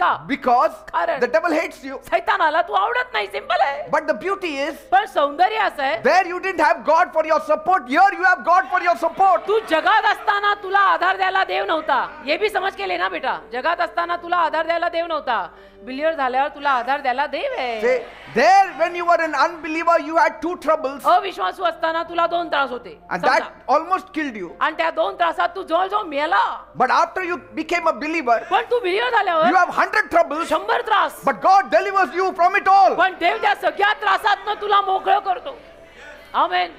का? Because कारण. the devil hates you. सैतानाला तू आवडत नाही, सिंपल आहे. But the beauty is, पण सौंदर्य असं आहे, there you didn't have God for your support, here you have God for your support. तू जगात असताना तुला आधार द्यायला देव नव्हता. हे बी समज केले ना बेटा, जगात असताना तुला आधार द्यायला देव नव्हता, बिलियर झाल्यावर तुला आधार द्यायला देव आहे. Say, there when you were an unbeliever, you had 2 troubles, अविश्वासू असताना तुला 2 त्रास होते, and समजा. that almost killed you. आणि त्या 2 त्रासात तू जवळजवळ मेला. But after you became a believer, पण तू बिलियर you झाल्यावर have 100 troubles, 100 त्रास, but God delivers you from it all. पण देव त्या सगळ्या त्रासातनं तुला मोकळं करतो. आमेन.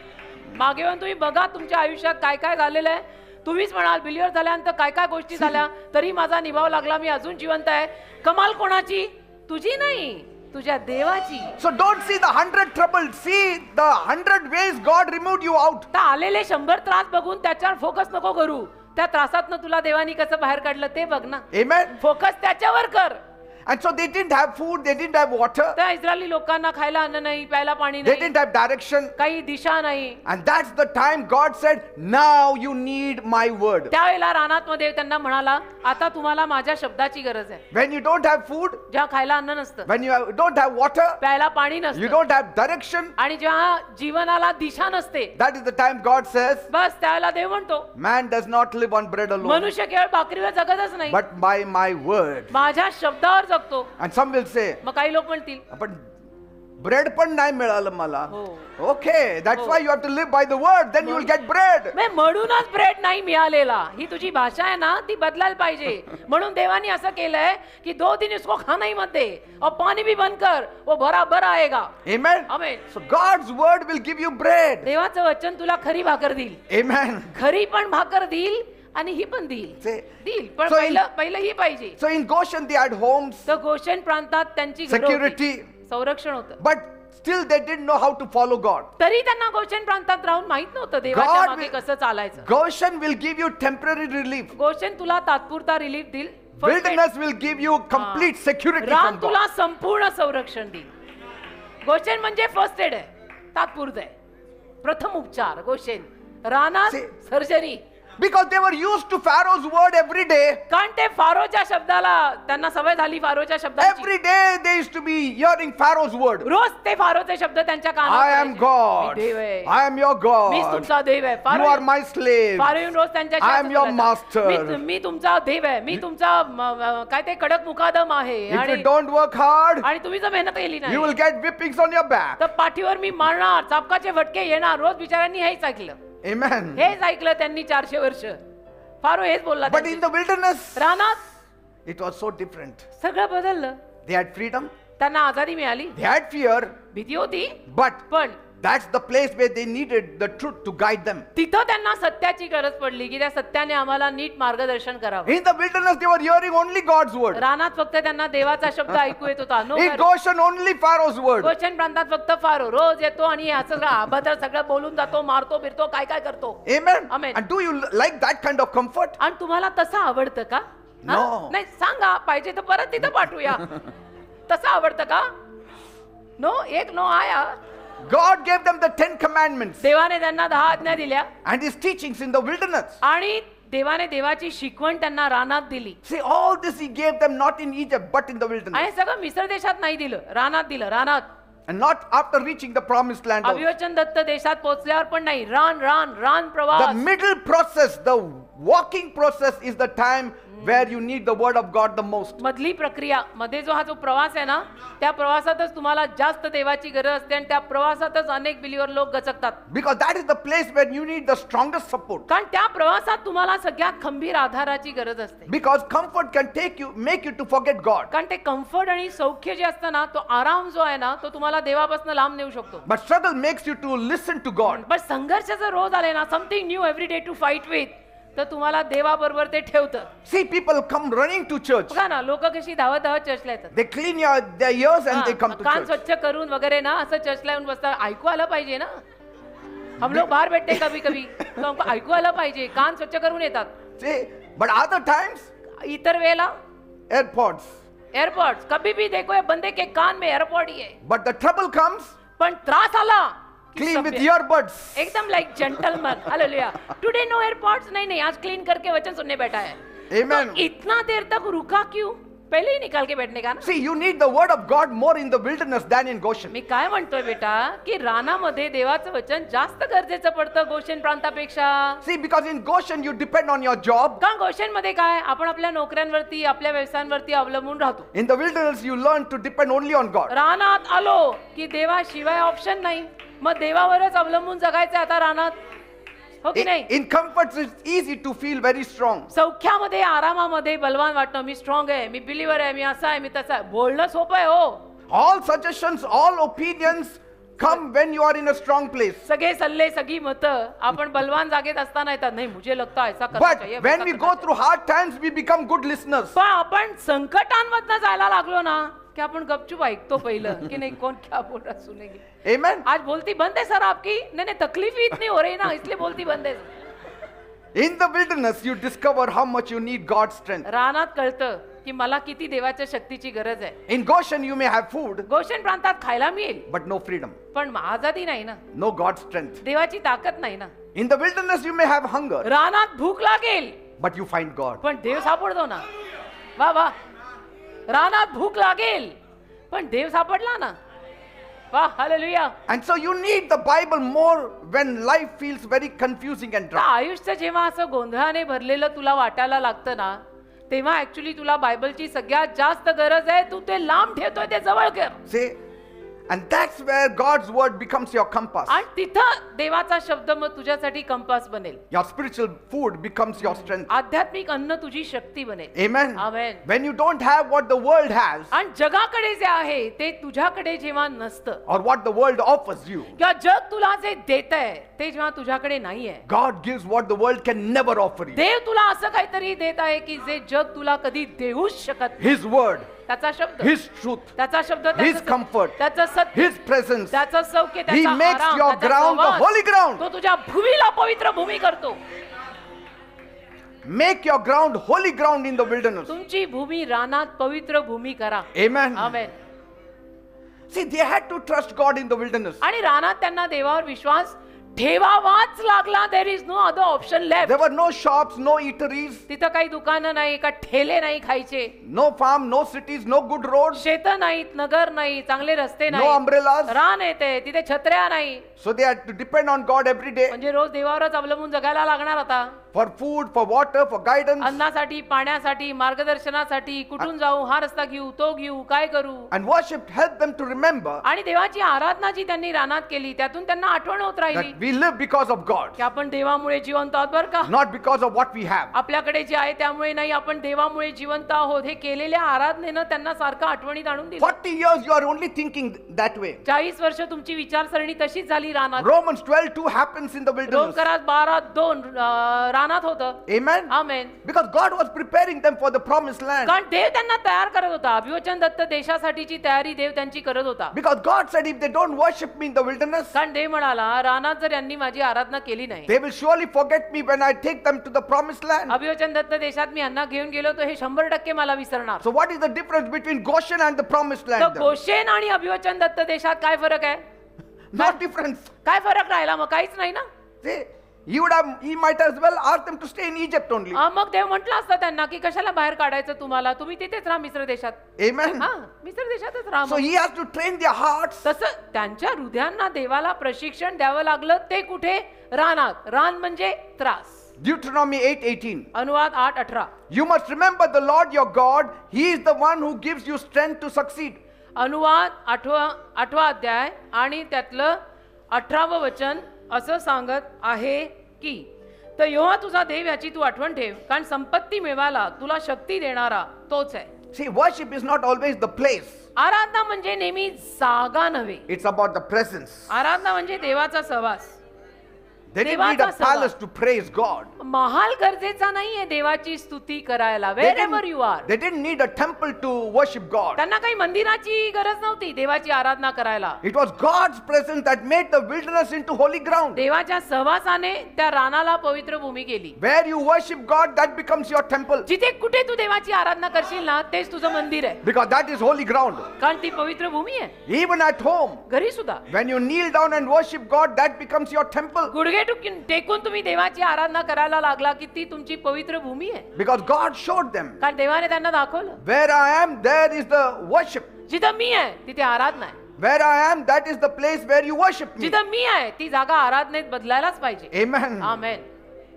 मागे येऊन तुम्ही बघा तुमच्या आयुष्यात काय काय झालेलं आहे. तुम्हीच म्हणाल बिलियर झाल्यानंतर काय काय गोष्टी झाल्या, तरी माझा निभाव लागला, मी अजून जिवंत आहे. कमाल कोणाची? तुझी नाही, तुझ्या देवाची. So don't see the 100 troubles, see the 100 ways God removed you out. तर आलेले 100 त्रास बघून त्याच्यावर फोकस नको करू. त्या त्रासातनं तुला देवानी कसं बाहेर काढलं ते बघ ना. Amen. फोकस त्याच्यावर कर. And so they didn't have food, they didn't have water, त्या इस्रायली लोकांना खायला अन्न नाही, प्यायला पाणी they नाही, didn't have direction. काही दिशा नाही. And that's the time God said, now you need my word. त्यावेळेला रानात मध्ये त्यांना म्हणाला, आता तुम्हाला माझ्या शब्दाची गरज आहे. When you don't have food, जेव्हा खायला अन्न नसतं, when you don't have water, प्यायला पाणी you नसतं, don't have direction, आणि जेव्हा जीवनाला दिशा नसते, that is the time God says, बस त्यावेळेला देव म्हणतो, man does not live on bread alone, मनुष्य केवळ भाकरीवर जगतच नाही, but by my word. माझ्या शब्दावर जगतो. And some will say, मग काही लोक म्हणतील, पण ब्रेड पण नाही मिळालं मला. हो. Okay, that's हो. why you have to live by the word, then you will get bread. "मैं म्हणूनच ब्रेड नाही मिळालेला." ही तुझी भाषा आहे ना, ती बदलायला पाहिजे. म्हणून देवानी असं केलंय की 2 दिन इसको खाना ही मत दे और पानी भी बंद कर, वो बराबर आएगा. Amen. Amen. So God's word will give you bread. देवाचं वचन तुला खरी भाकर देईल, Amen. खरी पण भाकर देईल आणि ही पण देईल. Say, देईल, पण So in- पहिलं ही पाहिजे. so in Goshen they had homes, तर गोशेन प्रांतात त्यांची घरं होती. security, संरक्षण होतं. but still they didn't know how to follow God. तरी त्यांना गोशेन प्रांतात राहून माहित नव्हतं देवाच्या God मागे will- कसं चालायचं. Goshen will give you temporary relief. गोशेन तुला तात्पुरता रिलीफ देईल. First aid. Wilderness will give you complete security रान from God. तुला संपूर्ण संरक्षण देईल. गोशेन म्हणजे फर्स्ट एड आहे, तात्पुरतं आहे, प्रथम उपचार. गोशेन रानात See- surgery. Because they were used to Pharaoh's word every day. कारण ते फारोच्या शब्दाला त्यांना सवय झाली, फारोच्या शब्दाची. Every day they used to be hearing Pharaoh's word. रोज ते फारोचे शब्द त्यांच्या कानावर I am पडायचे. God. मी देव आहे, I am your मीच God. तुमचा देव आहे. You are my slave. Pharaoh येऊन रोज त्यांच्याशी I असं am your बोलायचा. master. मी तुमचा देव आहे, मी तुमचा काय ते कडक मुकादम आहे, If you आणि don't work hard, आणि तुम्ही जर मेहनत केली you नाही will get whippings on your back. तर पाठीवर मी मारणार, चापकाचे फटके येणार. रोज बिचाऱ्यांनी हेच ऐकलं, Amen. हेच ऐकलं त्यांनी 400 वर्ष. फारो हेच बोलला. But in the wilderness, रानात it was so different. सगळं बदललं. They had freedom, त्यांना आजादी मिळाली, they had fear, भीती होती, but पण that's the place where they needed the truth to guide them. तिथं त्यांना सत्याची गरज पडली की त्या सत्याने आम्हाला नीट मार्गदर्शन करावं. In the wilderness, they were hearing only God's word. रानात फक्त त्यांना देवाचा शब्द ऐकू येत होता. No In Goshen, only Pharaoh's word. Goshen प्रांतात फक्त फारो रोज येतो आणि असं अभद्र सगळं बोलून जातो, मारतो बिरतो, काय काय करतो. Amen. Amen. And do you like that kind of comfort? आणि तुम्हाला तसं आवडतं का? हा? No. नाही, सांगा, पाहिजे तर परत तिथं पाठवूया. तसं आवडतं का? नो, एक नो आया. God gave them the 10 commandments देवाने त्यांना 10 आज्ञा दिल्या and his teachings in the wilderness. आणि देवाने देवाची शिकवण त्यांना रानात दिली. See, all this he gave them not in Egypt but in the wilderness. आणि सगळं मिसर देशात नाही दिलं, रानात दिलं. रानात, And not after reaching the promised land. also. अभिवचन Datta देशात पोहोचल्यावर पण नाही. रान रान रान The प्रवास. middle process, the walking process is the time where you need the word of God the most. मधली प्रक्रिया मध्ये जो हा जो प्रवास आहे ना, त्या प्रवासातच तुम्हाला जास्त देवाची गरज असते आणि त्या प्रवासातच अनेक बिलीवर लोक गचकतात. Because that is the place where you need the strongest support. कारण त्या प्रवासात तुम्हाला सगळ्यात खंबीर आधाराची गरज असते. Because comfort can make you to forget God. कारण ते कम्फर्ट आणि सौख्य जे असतं ना, तो आराम जो आहे ना, तो तुम्हाला देवापासून लांब नेऊ शकतो. But struggle makes you to listen to God. पण संघर्ष जर रोज आले ना, something new every day to fight with, तर तुम्हाला देवाबरोबर ते ठेवतं. See, people come running to church. बघा ना, लोक कशी धावत धावत चर्चला येतात. They clean their ears and they come to कान church. स्वच्छ करून वगैरे ना, असं चर्चला येऊन बसतात. ऐकू आलं पाहिजे ना. हम लोग बाहर बैठते कभी कभी, तो हमको ऐकू आलं पाहिजे, कान स्वच्छ करून येतात. See, but other times, इतर वेळेला AirPods. एअरपोर्ट, कभी भी देखो ये बंदे के कान में एअरपोर्ट ही है. But the trouble comes, पण त्रास आला की clean with सभ्य- earbuds. एकदम like gentleman. Hallelujah. Today no airports. नहीं नहीं, आज क्लीन करके वचन सुनने बैठा है. Amen. तो इतना देर तक रुका क्यों? पहले ही निकाल के बैठने का ना. See, you need the word of God more in the wilderness than in Goshen. मी काय म्हणतोय बेटा की रानामध्ये देवाचं वचन जास्त गरजेचं पडतं गोशेन प्रांतापेक्षा. See, because in Goshen you depend on your job. कारण गोशेन मध्ये काय आपण आपल्या नोकऱ्यांवरती आपल्या व्यवसायांवरती अवलंबून राहतो. In the wilderness you learn to depend only on God. रानात आलो की देवाशिवाय ऑप्शन नाही, मग देवावरच अवलंबून जगायचं आता रानात, हो की नाही. In comforts it's easy to feel very strong. सौख्यामध्ये आरामामध्ये बलवान वाटणं, मी स्ट्रॉंग आहे, मी बिलीवर आहे, मी असा आहे, मी तसा आहे, बोलणं सोपं आहे हो. All suggestions, all opinions come when you are in a strong place. सगळे सल्ले सगळी मतं आपण बलवान जागेत असताना येतात. नाही मुझे लगता ऐसा करना But चाहिए, when वैसा we करना go चाहिए. through hard times, we become good listeners. पण आपण संकटांमधनं जायला लागलो ना की आपण गपचूप ऐकतो पहिलं की नाही कोण क्या बोल रहा सुनेगी. Amen. आज बोलती बंद है सर आपकी. नहीं नहीं तकलीफ ही इतनी हो रही ना इसलिए बोलती बंद है. In the wilderness, you discover how much you need God's strength. रानात कळतं की मला किती देवाच्या शक्तीची गरज आहे. In Goshen, you may have food, गोशेन प्रांतात खायला मिळेल but no freedom, पण आजादी नाही ना, no God's strength. देवाची ताकद नाही ना. In the wilderness, you may have hunger, रानात भूक लागेल but you find God. पण देव सापडतो ना. वा वा. रानात भूक लागेल पण देव सापडला ना. वा hallelujah. And so you need the Bible more when life feels very confusing and dry. आयुष्य जेव्हा असं गोंधळाने भरलेलं तुला वाटायला लागतं ना तेव्हा ऍक्च्युली तुला बायबलची सगळ्यात जास्त गरज आहे. तू ते लांब ठेवतोय ते जवळ कर. See? And that's where God's word becomes your compass. आणि तिथं देवाचा शब्द मग तुझ्यासाठी कंपास बनेल. Your spiritual food becomes your strength. आध्यात्मिक अन्न तुझी शक्ती बनेल. Amen. Amen. When you don't have what the world has, आणि जगाकडे जे आहे ते तुझ्याकडे जेव्हा नसतं or what the world offers you, किंवा जग तुला जे देत आहे ते जेव्हा तुझ्याकडे नाहीये, God gives what the world can never offer you. देव तुला असं काहीतरी देत आहे की जे जग तुला कधी देऊच शकत नाही. His word, त्याचा शब्द, His truth, त्याचा शब्द, His त्याचं- comfort, त्याचं सत्य, His presence. त्याचं सौख्य, He त्याचा makes आराम, your त्याचा ground the सहवास. holy ground. तो तुझ्या भूमीला पवित्र भूमी करतो. Make your ground holy ground in the wilderness. तुमची भूमी रानात पवित्र भूमी करा. Amen. Amen. See, they had to trust God in the wilderness. आणि रानात त्यांना देवावर विश्वास ठेवावाच लागला. There is no other option left. There were no shops, no eateries, तिथं काही दुकानं नाही, का ठेले नाही खायचे, no farm, no cities, no good roads, शेत नाहीत, नगर नाही, चांगले रस्ते no नाही, umbrellas. रान येते तिथे छत्र्या नाही. So they had to depend on God every day म्हणजे रोज देवावरच अवलंबून जगायला लागणार आता. for food, for water, for guidance. अन्नासाठी, पाण्यासाठी, मार्गदर्शनासाठी. कुठून जाऊ, हा रस्ता घेऊ, तो घेऊ, काय करू. And worship helped them to remember आणि देवाची आराधना जी त्यांनी रानात केली त्यातून त्यांना आठवण होत राहिली that we live because of God, की आपण देवामुळे जिवंत आहोत बरं का. not because of what we have. आपल्याकडे जे आहे त्यामुळे नाही, आपण देवामुळे जिवंत आहोत. हे केलेल्या आराधनेनं त्यांना सारखं आठवणीत आणून दिलं. 40 years you are only thinking that way. 40 वर्ष तुमची विचारसरणी तशीच झाली रानात. Romans 12:2 happens in the wilderness. रोमकरात 12:2 रानात होतं. Amen. Amen. Because God was preparing them for the promised land. कारण देव त्यांना तयार करत होता. अभिवचन दत्त देशासाठीची तयारी देव त्यांची करत होता. Because God said, if they don't worship me in the wilderness, कारण देव म्हणाला रानात जर यांनी माझी आराधना केली नाही, they will surely forget me when I take them to the promised land. अभिवचन Datta देशात मी यांना घेऊन गेलो तर हे 100% मला विसरणार. So what is the difference between Goshen and the promised तर land? गोशेन आणि अभिवचन दत्त देशात काय फरक आहे? Not difference. काय फरक राहिला मग? काहीच नाही ना. See, he might as well ask them to stay in Egypt only. मग देव म्हटलं असतं त्यांना की कशाला बाहेर काढायचं तुम्हाला, तुम्ही तिथेच राहा मिस्र देशात. Amen. हा मिस्र देशातच राहा. So मग. he has to train their hearts. तसं त्यांच्या हृदयांना देवाला प्रशिक्षण द्यावं लागलं. ते कुठे? रानात. रान म्हणजे त्रास. Deuteronomy 8:18. अनुवाद 8:18. You must remember the Lord your God. He is the one who gives you strength to succeed. अनुवाद 8वा अध्याय आणि त्यातलं 18वं वचन असं सांगत आहे की तर यहोवा तुझा देव याची तू आठवण ठेव, कारण संपत्ती मिळवायला तुला शक्ती देणारा तोच आहे. See, worship is not always the place. आराधना म्हणजे नेहमी जागा नव्हे. It's about the presence. आराधना म्हणजे देवाचा सहवास. They didn't need a देवाचा palace to praise God. महाल गरजेचा नाहीये देवाची स्तुती करायला. They wherever you are. didn't need a temple to worship God. त्यांना काही मंदिराची गरज नव्हती देवाची आराधना करायला. It was God's presence that made the wilderness into holy ground. देवाच्या सहवासाने त्या रानाला पवित्र भूमी केली. Where you worship God, that becomes your temple. जिथे कुठे तू देवाची आराधना करशील ना तेच तुझं मंदिर आहे. Because that is holy ground. कारण ती पवित्र भूमी आहे. Even at home, घरी सुद्धा when you kneel down and worship God, that becomes your temple. गुडघे गुडघे टेकून तुम्ही देवाची आराधना करायला लागला की ती तुमची पवित्र भूमी आहे. Because God showed them, कारण देवाने त्यांना दाखवलं where I am, there is the worship. जिथं मी आहे तिथे आराधना आहे. Where I am, that is the place where you worship me. जिथं मी आहे ती जागा आराधनेत बदलायलाच पाहिजे. Amen. आमेन.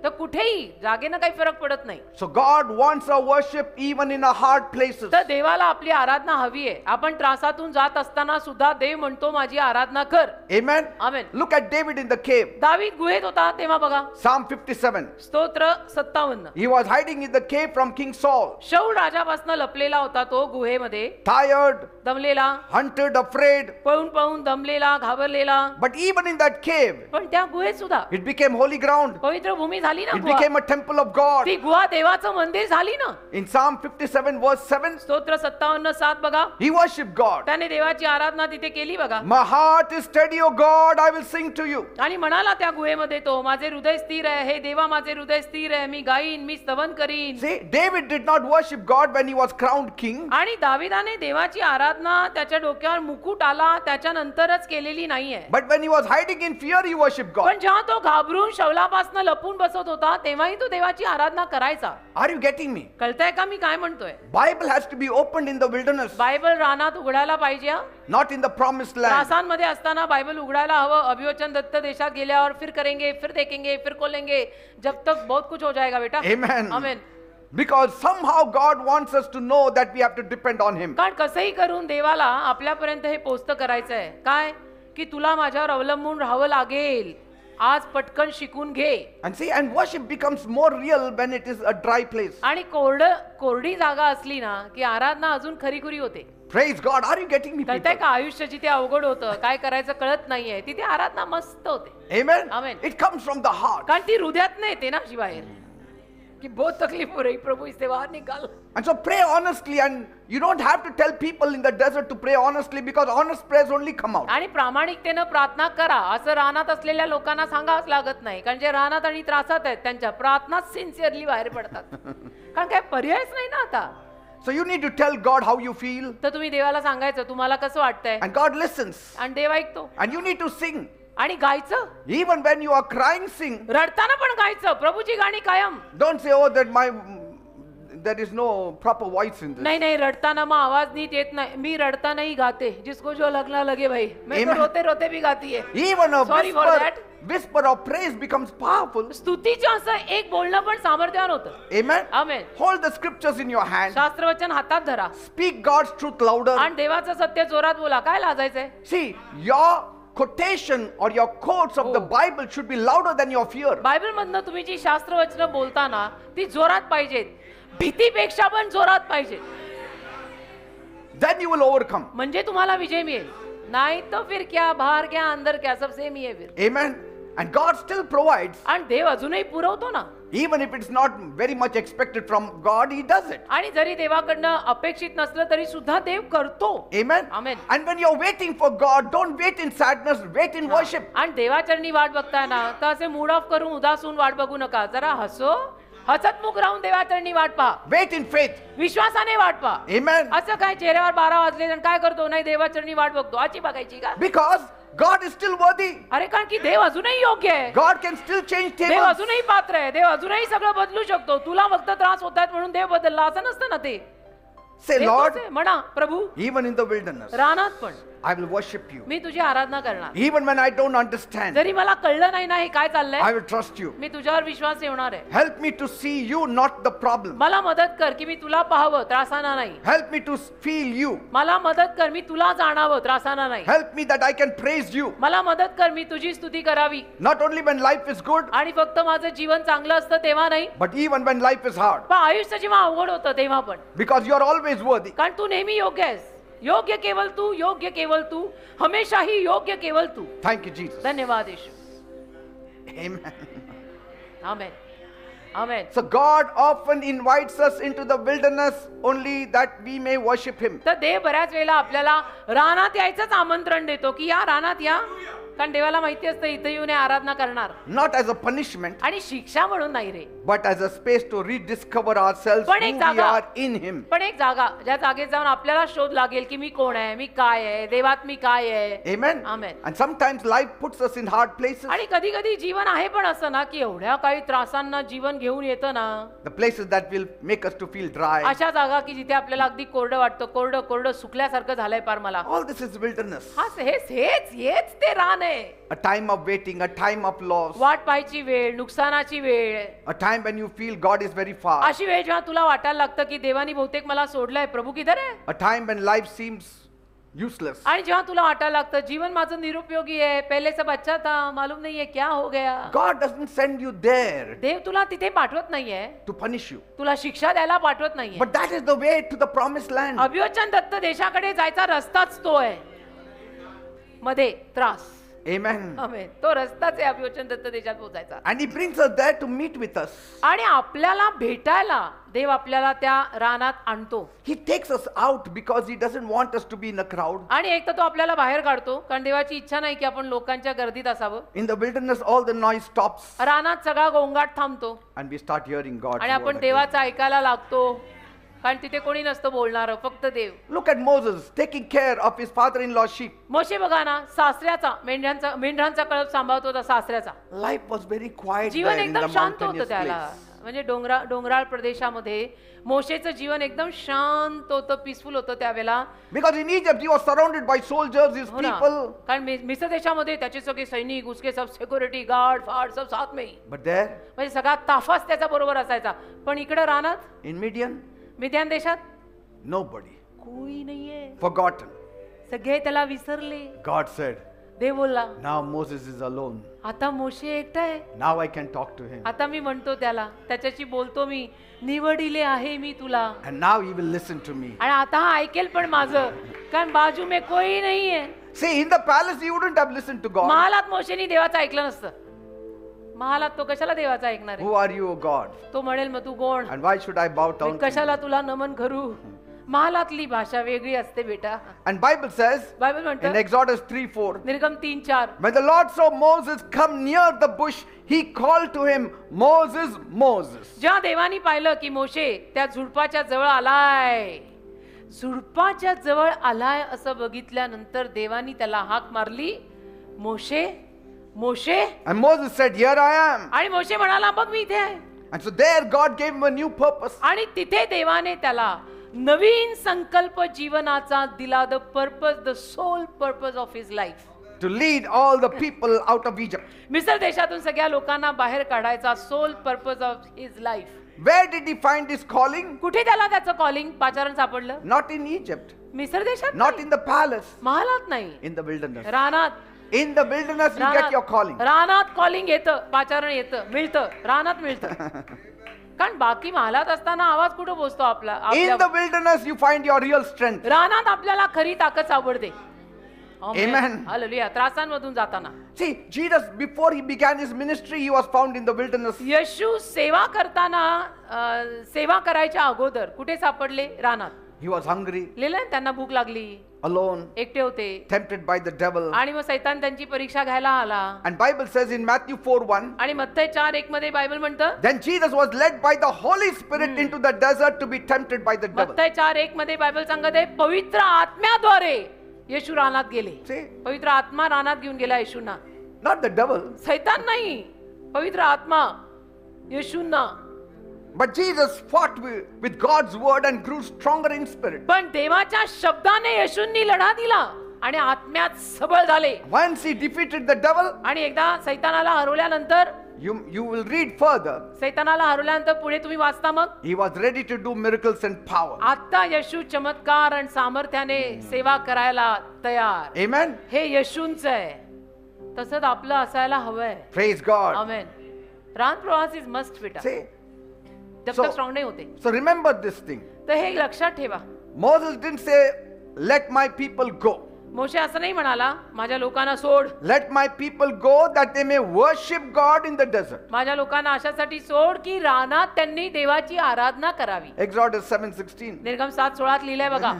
तर कुठेही जागेनं काही फरक पडत नाही. So God wants our worship even in our hard places. तर देवाला आपली आराधना हवी आहे. आपण त्रासातून जात असताना सुद्धा देव म्हणतो माझी आराधना कर. Amen. Amen. Look at David in the cave. दावीद गुहेत होता तेव्हा बघा Psalm 57. स्तोत्र 57. He was hiding in the cave from King Saul. शौल राजापासून लपलेला होता तो गुहेमध्ये, Tired, दमलेला, hunted, afraid. पळून पळून दमलेला, घाबरलेला. But even in that cave, पण त्या गुहेत सुद्धा it became holy ground. पवित्र भूमी झाली ना It गुहा. became a temple of God. ती गुहा देवाचं मंदिर झाली ना. In Psalm 57 verse 7, स्तोत्र 57:7 बघा, he worshiped God. त्याने देवाची आराधना तिथे केली बघा. My heart is steady, O God, I will sing to you. आणि म्हणाला त्या गुहेमध्ये तो, माझे हृदय स्थिर आहे, हे देवा माझे हृदय स्थिर आहे, मी गाईन, मी स्तवन करीन. See, David did not worship God when he was crowned king. आणि दाविदाने देवाची आराधना त्याच्या डोक्यावर मुकुट आला त्याच्यानंतरच केलेली नाहीये. But when he was hiding in fear, he worshipped God. पण जेव्हा तो घाबरून शौलापासून लपून बसत होता तेव्हाही तो देवाची आराधना करायचा. Are you getting me? कळतंय का मी काय म्हणतोय? Bible has to be opened in the wilderness, Bible रानात उघडायला पाहिजे हा. not in the promised land. त्रासांमध्ये असताना बायबल उघडायला हवं. अभिवचन दत्त देशात गेल्यावर फिर करेंगे, फिर देखेंगे, फिर खोलेंगे, जब तक बहुत कुछ हो जाएगा बेटा. Amen. Amen. Because somehow God wants us to know that we have to depend on him. कारण कसंही करून देवाला आपल्यापर्यंत हे पोचतं करायचं आहे. काय की तुला माझ्यावर अवलंबून राहावं लागेल. आज पटकन शिकून घे. And see, and worship becomes more real when it is a dry place. आणि कोरडी जागा असली ना की आराधना अजून खरीखुरी होते. Praise God. Are you getting me, कळतंय people? का? आयुष्य जिथे अवघड होतं, काय करायचं कळत नाहीये, तिथे आराधना मस्त होते. Amen. Amen. It comes from the heart. कारण ती हृदयात नाही येते ना अशी बाहेर की बहुत तकलीफ हो रही, प्रभु इससे बाहर निकाल. And so pray honestly, and you don't have to tell people in the desert to pray honestly, because honest prayers only come out. आणि प्रामाणिकतेनं प्रार्थना करा असं रानात असलेल्या लोकांना सांगावंच लागत नाही. कारण जे रानात आणि त्रासात आहेत त्यांच्या प्रार्थना सिन्सिअरली बाहेर पडतात. कारण काय पर्यायच नाही ना आता. So you need to tell God how you feel, तर तुम्ही देवाला सांगायचं तुम्हाला कसं वाटतंय, and God listens. आणि देव ऐकतो. And you need to sing. आणि गायचं, Even when you are crying, sing. रडताना पण गायचं. प्रभूची गाणी कायम. Don't say, oh, there is no proper voice in this. नहीं नहीं, रडताना मग आवाज नीट येत नाही. मी रडता नहीं गाते, जिसको जो लगना लगे भाई. मैं तो Amen. रोते रोते भी गाती है. Even a Sorry for that. whisper of praise becomes powerful. स्तुतीचं असं एक बोलणं पण सामर्थ्यवान होतं. Amen. Amen. Hold the scriptures in your hand. शास्त्रवचन हातात धरा Speak God's truth louder. आणि देवाचं सत्य जोरात बोला. काय लाजायचंय? See, your quotation or your quotes of the Oh. Bible should be louder than your fear. Bible मधनं तुम्ही जी शास्त्रवचनं बोलताना ती जोरात पाहिजेत. भीतीपेक्षा पण जोरात पाहिजे. Then you will overcome. म्हणजे तुम्हाला विजय मिळेल. नाही तो फिर क्या, बाहर क्या, अंदर क्या, सब सेम ही है फिर. Amen. And God still provides. आणि देव अजूनही पुरवतो ना. Even if it's not very much expected from God, He does it. आणि जरी देवाकडनं अपेक्षित नसलं तरी सुद्धा देव करतो. Amen. Amen. And when you're waiting for God, don't wait in sadness, wait in worship. आणि देवाचरणी वाट बघताय ना तर असे मूड ऑफ करून उदास होऊन वाट बघू नका. जरा हसतमुख राहून देवाचरणी वाट पहा. Wait in faith. विश्वासाने वाट पहा. Amen. असं काय चेहऱ्यावर 12 वाजले आणि काय करतो? नाही, देवाचरणी वाट बघतो. आची बघायची का? Because God is still worthy. अरे कारण की देव अजूनही योग्य आहे. God can still change Dev tables. अजूनही पात्र आहे. देव अजूनही सगळं बदलू शकतो. तुला फक्त त्रास होत आहेत म्हणून देव बदलला असं नसतं ना. ते Say, देव Lord, तोच आहे. म्हणा प्रभू, even in the wilderness, रानात पण I will worship you. मी तुझी आराधना करणार. Even when I don't understand, जरी मला कळलं नाही ना हे काय चाललंय, I will trust you. मी तुझ्यावर विश्वास ठेवणार आहे. Help me to see you, not the problem. मला मदत कर की मी तुला पाहावं, त्रासाना नाही. Help me to feel you. मला मदत कर मी तुला जाणावं, त्रासाना नाही. Help me that I can praise you. मला मदत कर मी तुझी स्तुती करावी. Not only when life is good, आणि फक्त माझं जीवन चांगलं असतं तेव्हा नाही, but even when life is hard. पण आयुष्य जेव्हा अवघड होतं तेव्हा पण. Because you are always worthy. कारण तू नेहमी योग्य आहेस. योग्य केवळ तू, योग्य केवळ तू, हमेशाही योग्य केवळ तू. Thank you, Jesus. धन्यवाद येशू. Amen. Amen. Amen. So God often invites us into the wilderness only that we may worship Him. तर देव बऱ्याच वेळेला आपल्याला रानात यायचंच आमंत्रण देतो की या रानात या. कारण देवाला माहिती असतं इथं येऊन हे आराधना करणार. Not as a punishment, आणि शिक्षा म्हणून नाही रे. but as a space to rediscover ourselves पण who एक we जागा. are in Him. पण एक जागा, ज्या जागेत जाऊन आपल्याला शोध लागेल की मी कोण आहे, मी काय आहे, देवात मी काय आहे. Amen. Amen. And sometimes life puts us in hard places. आणि कधी कधी जीवन आहे पण असं ना की एवढ्या काही त्रासांना जीवन घेऊन येतं ना, The places that will make us to feel dry. अशा जागा की जिथे आपल्याला अगदी कोरडं वाटतं, कोरडं कोरडं सुकल्यासारखं झालंय पार मला. All this is wilderness. हा हेच ते रान आहे. A time of waiting, a time of loss, वाट पाहायची वेळ, नुकसानाची वेळ, a time when you feel God is very far, अशी वेळ जेव्हा तुला वाटायला लागतं की देवानी बहुतेक मला सोडलंय, प्रभू किधर आहे. a time when life seems useless. आणि जेव्हा तुला वाटायला लागतं जीवन माझं निरुपयोगी आहे, पहले सब अच्छा था, मालूम नहीं है क्या हो गया. God doesn't send you there देव तुला तिथे पाठवत नाहीये, to punish you. तुला शिक्षा द्यायला पाठवत नाहीये. But that is the way to the promised land. अभिवचन Datta देशाकडे जायचा रस्ताच तो आहे. मध्ये त्रास. Amen. आमेन. तो रस्ताच आहे अभिवचन दत्त देशात पोहोचायचा. And He brings us there to meet with us. आणि आपल्याला भेटायला देव आपल्याला त्या रानात आणतो. He takes us out because He doesn't want us to be in a crowd. आणि एक तर तो आपल्याला बाहेर काढतो कारण देवाची इच्छा नाही की आपण लोकांच्या गर्दीत असावं. In the wilderness, all the noise stops रानात सगळा गोंगाट थांबतो and we start hearing God's आणि आपण word again. देवाचं ऐकायला लागतो कारण तिथे कोणी नसतं बोलणारं, फक्त देव. Look at Moses taking care of his father-in-law's sheep. मोशे बघा ना, सासऱ्याचा मेंढरांचा कळप सांभाळत होता सासऱ्याचा. Life was very quiet Jeevan there in the एकदम शांत mountainous होतं त्याला. place. म्हणजे डोंगराळ प्रदेशामध्ये मोशेचं जीवन एकदम शांत होतं, पीसफुल होतं त्यावेळेला. Because in Egypt he was surrounded by soldiers, his हो ना. people. कारण मिस्र देशामध्ये त्याचे सगळे सैनिक, उसके सब सिक्युरिटी गार्ड फार्ड सब साथ में ही. But there म्हणजे सगळा ताफाच त्याच्या बरोबर असायचा. पण इकडे रानात in Midian, मिद्यान देशात nobody. कोणी नाहीये, Forgotten. सगळे त्याला विसरले. God said, देव बोलला, now Moses is alone. आता मोशे एकटा आहे. Now I can talk to him. आता मी म्हणतो त्याला, त्याच्याशी बोलतो मी, निवडिले आहे मी तुला. And now he will listen to me. आणि आता हा ऐकेल पण माझं, कारण बाजू में कोई नाहीये. See, in the palace he wouldn't have listened to God. महालात मोशेनी देवाचं ऐकलं नसतं. महालात तो कशाला देवाचं ऐकणार आहे. Who are you, O God? तो म्हणेल मग तू कोण, And why should I bow me down to कशाला you? तुला नमन करू. महालातली भाषा वेगळी असते बेटा. And Bible says Bible in म्हणतं Exodus 3:4, निर्गम 3:4, when the Lord saw Moses come near the bush, he called to him, Moses, Moses. जेव्हा देवानी पाहिलं की मोशे त्या झुडपाच्या जवळ आलाय, झुडपाच्या जवळ आलाय असं बघितल्यानंतर देवानी त्याला हाक मारली, मोशे मोशे. And Moses said, here I am. आणि मोशे म्हणाला, बघ मी इथे आहे. And so there God gave him a new purpose. आणि तिथे देवाने त्याला नवीन संकल्प जीवनाचा दिला. The purpose, the sole purpose of his life. To lead all the people out of Egypt. मिस्र देशातून सगळ्या लोकांना बाहेर काढायचा sole purpose of his life. Where did he find his calling? कुठे त्याला त्याचं कॉलिंग पाचारण सापडलं? Not in Egypt. मिस्र देशात Not नाही. in the palace. महालात नाही, In the wilderness. रानात. In the wilderness you get your calling. रानात कॉलिंग येतं, पाचारण येतं, मिळतं, रानात मिळतं. कारण बाकी महालात असताना आवाज कुठं पोचतो आपला? In the wilderness you find your real strength. रानात आपल्याला खरी ताकद सापडते. Amen. हालेलुया. त्रासांमधून जाताना. See, Jesus, before he began his ministry, he was found in the wilderness. येशू सेवा करताना सेवा करायच्या अगोदर कुठे सापडले? रानात. He was hungry, लिहिलंय त्यांना भूक लागली, alone, एकटे होते, tempted by the devil. आणि मग सैतान त्यांची परीक्षा घ्यायला आला. And Bible says in Matthew 4:1, आणि मत्तई 4:1 मध्ये बायबल म्हणतं, then Jesus was led by the Holy Spirit into the desert to be tempted by the devil. मत्तई 4:1 मध्ये बायबल सांगत आहे, पवित्र आत्म्याद्वारे येशू रानात गेले. See, पवित्र आत्मा रानात घेऊन गेला येशूंना. not the devil, सैतान नाही, पवित्र आत्मा येशूंना. but Jesus fought with God's word and grew stronger in spirit. पण देवाच्या शब्दाने येशूंनी लढा दिला आणि आत्म्यात सबळ झाले. Once he defeated the devil, आणि एकदा सैतानाला हरवल्यानंतर, you will read further, सैतानाला हरवल्यानंतर पुढे तुम्ही वाचता मग, he was ready to do miracles and power. आता येशू चमत्कार आणि सामर्थ्याने सेवा करायला तयार. Amen. हे येशूंच आहे. तसंच आपलं असायला हवंय. Praise God. आमेन. रान प्रवास इज मस्ट बेटा, See, जब So- तक स्ट्रॉंग नाही होते. so remember this thing. तर हे लक्षात ठेवा. Moses didn't say, let my people go. मोशे असं नाही म्हणाला, माझ्या लोकांना सोड. Let my people go that they may worship God in the desert. माझ्या लोकांना अशासाठी सोड की रानात त्यांनी देवाची आराधना करावी. Exodus 7:16. निर्गम 7:16 लिहिलंय बघा.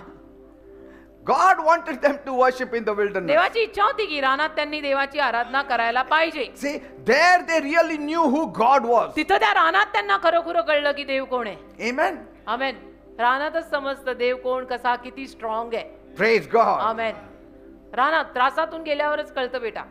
God wanted them to worship in the wilderness. देवाची इच्छा होती की रानात त्यांनी देवाची आराधना करायला पाहिजे. See, there they really knew who God was. तिथं त्या रानात त्यांना खरोखर कळलं की देव कोण आहे. Amen. आमेन. रानातच समजतं देव कोण, कसा, किती स्ट्रॉंग आहे. Praise God. आमेन. रानात त्रासातून गेल्यावरच कळतं बेटा.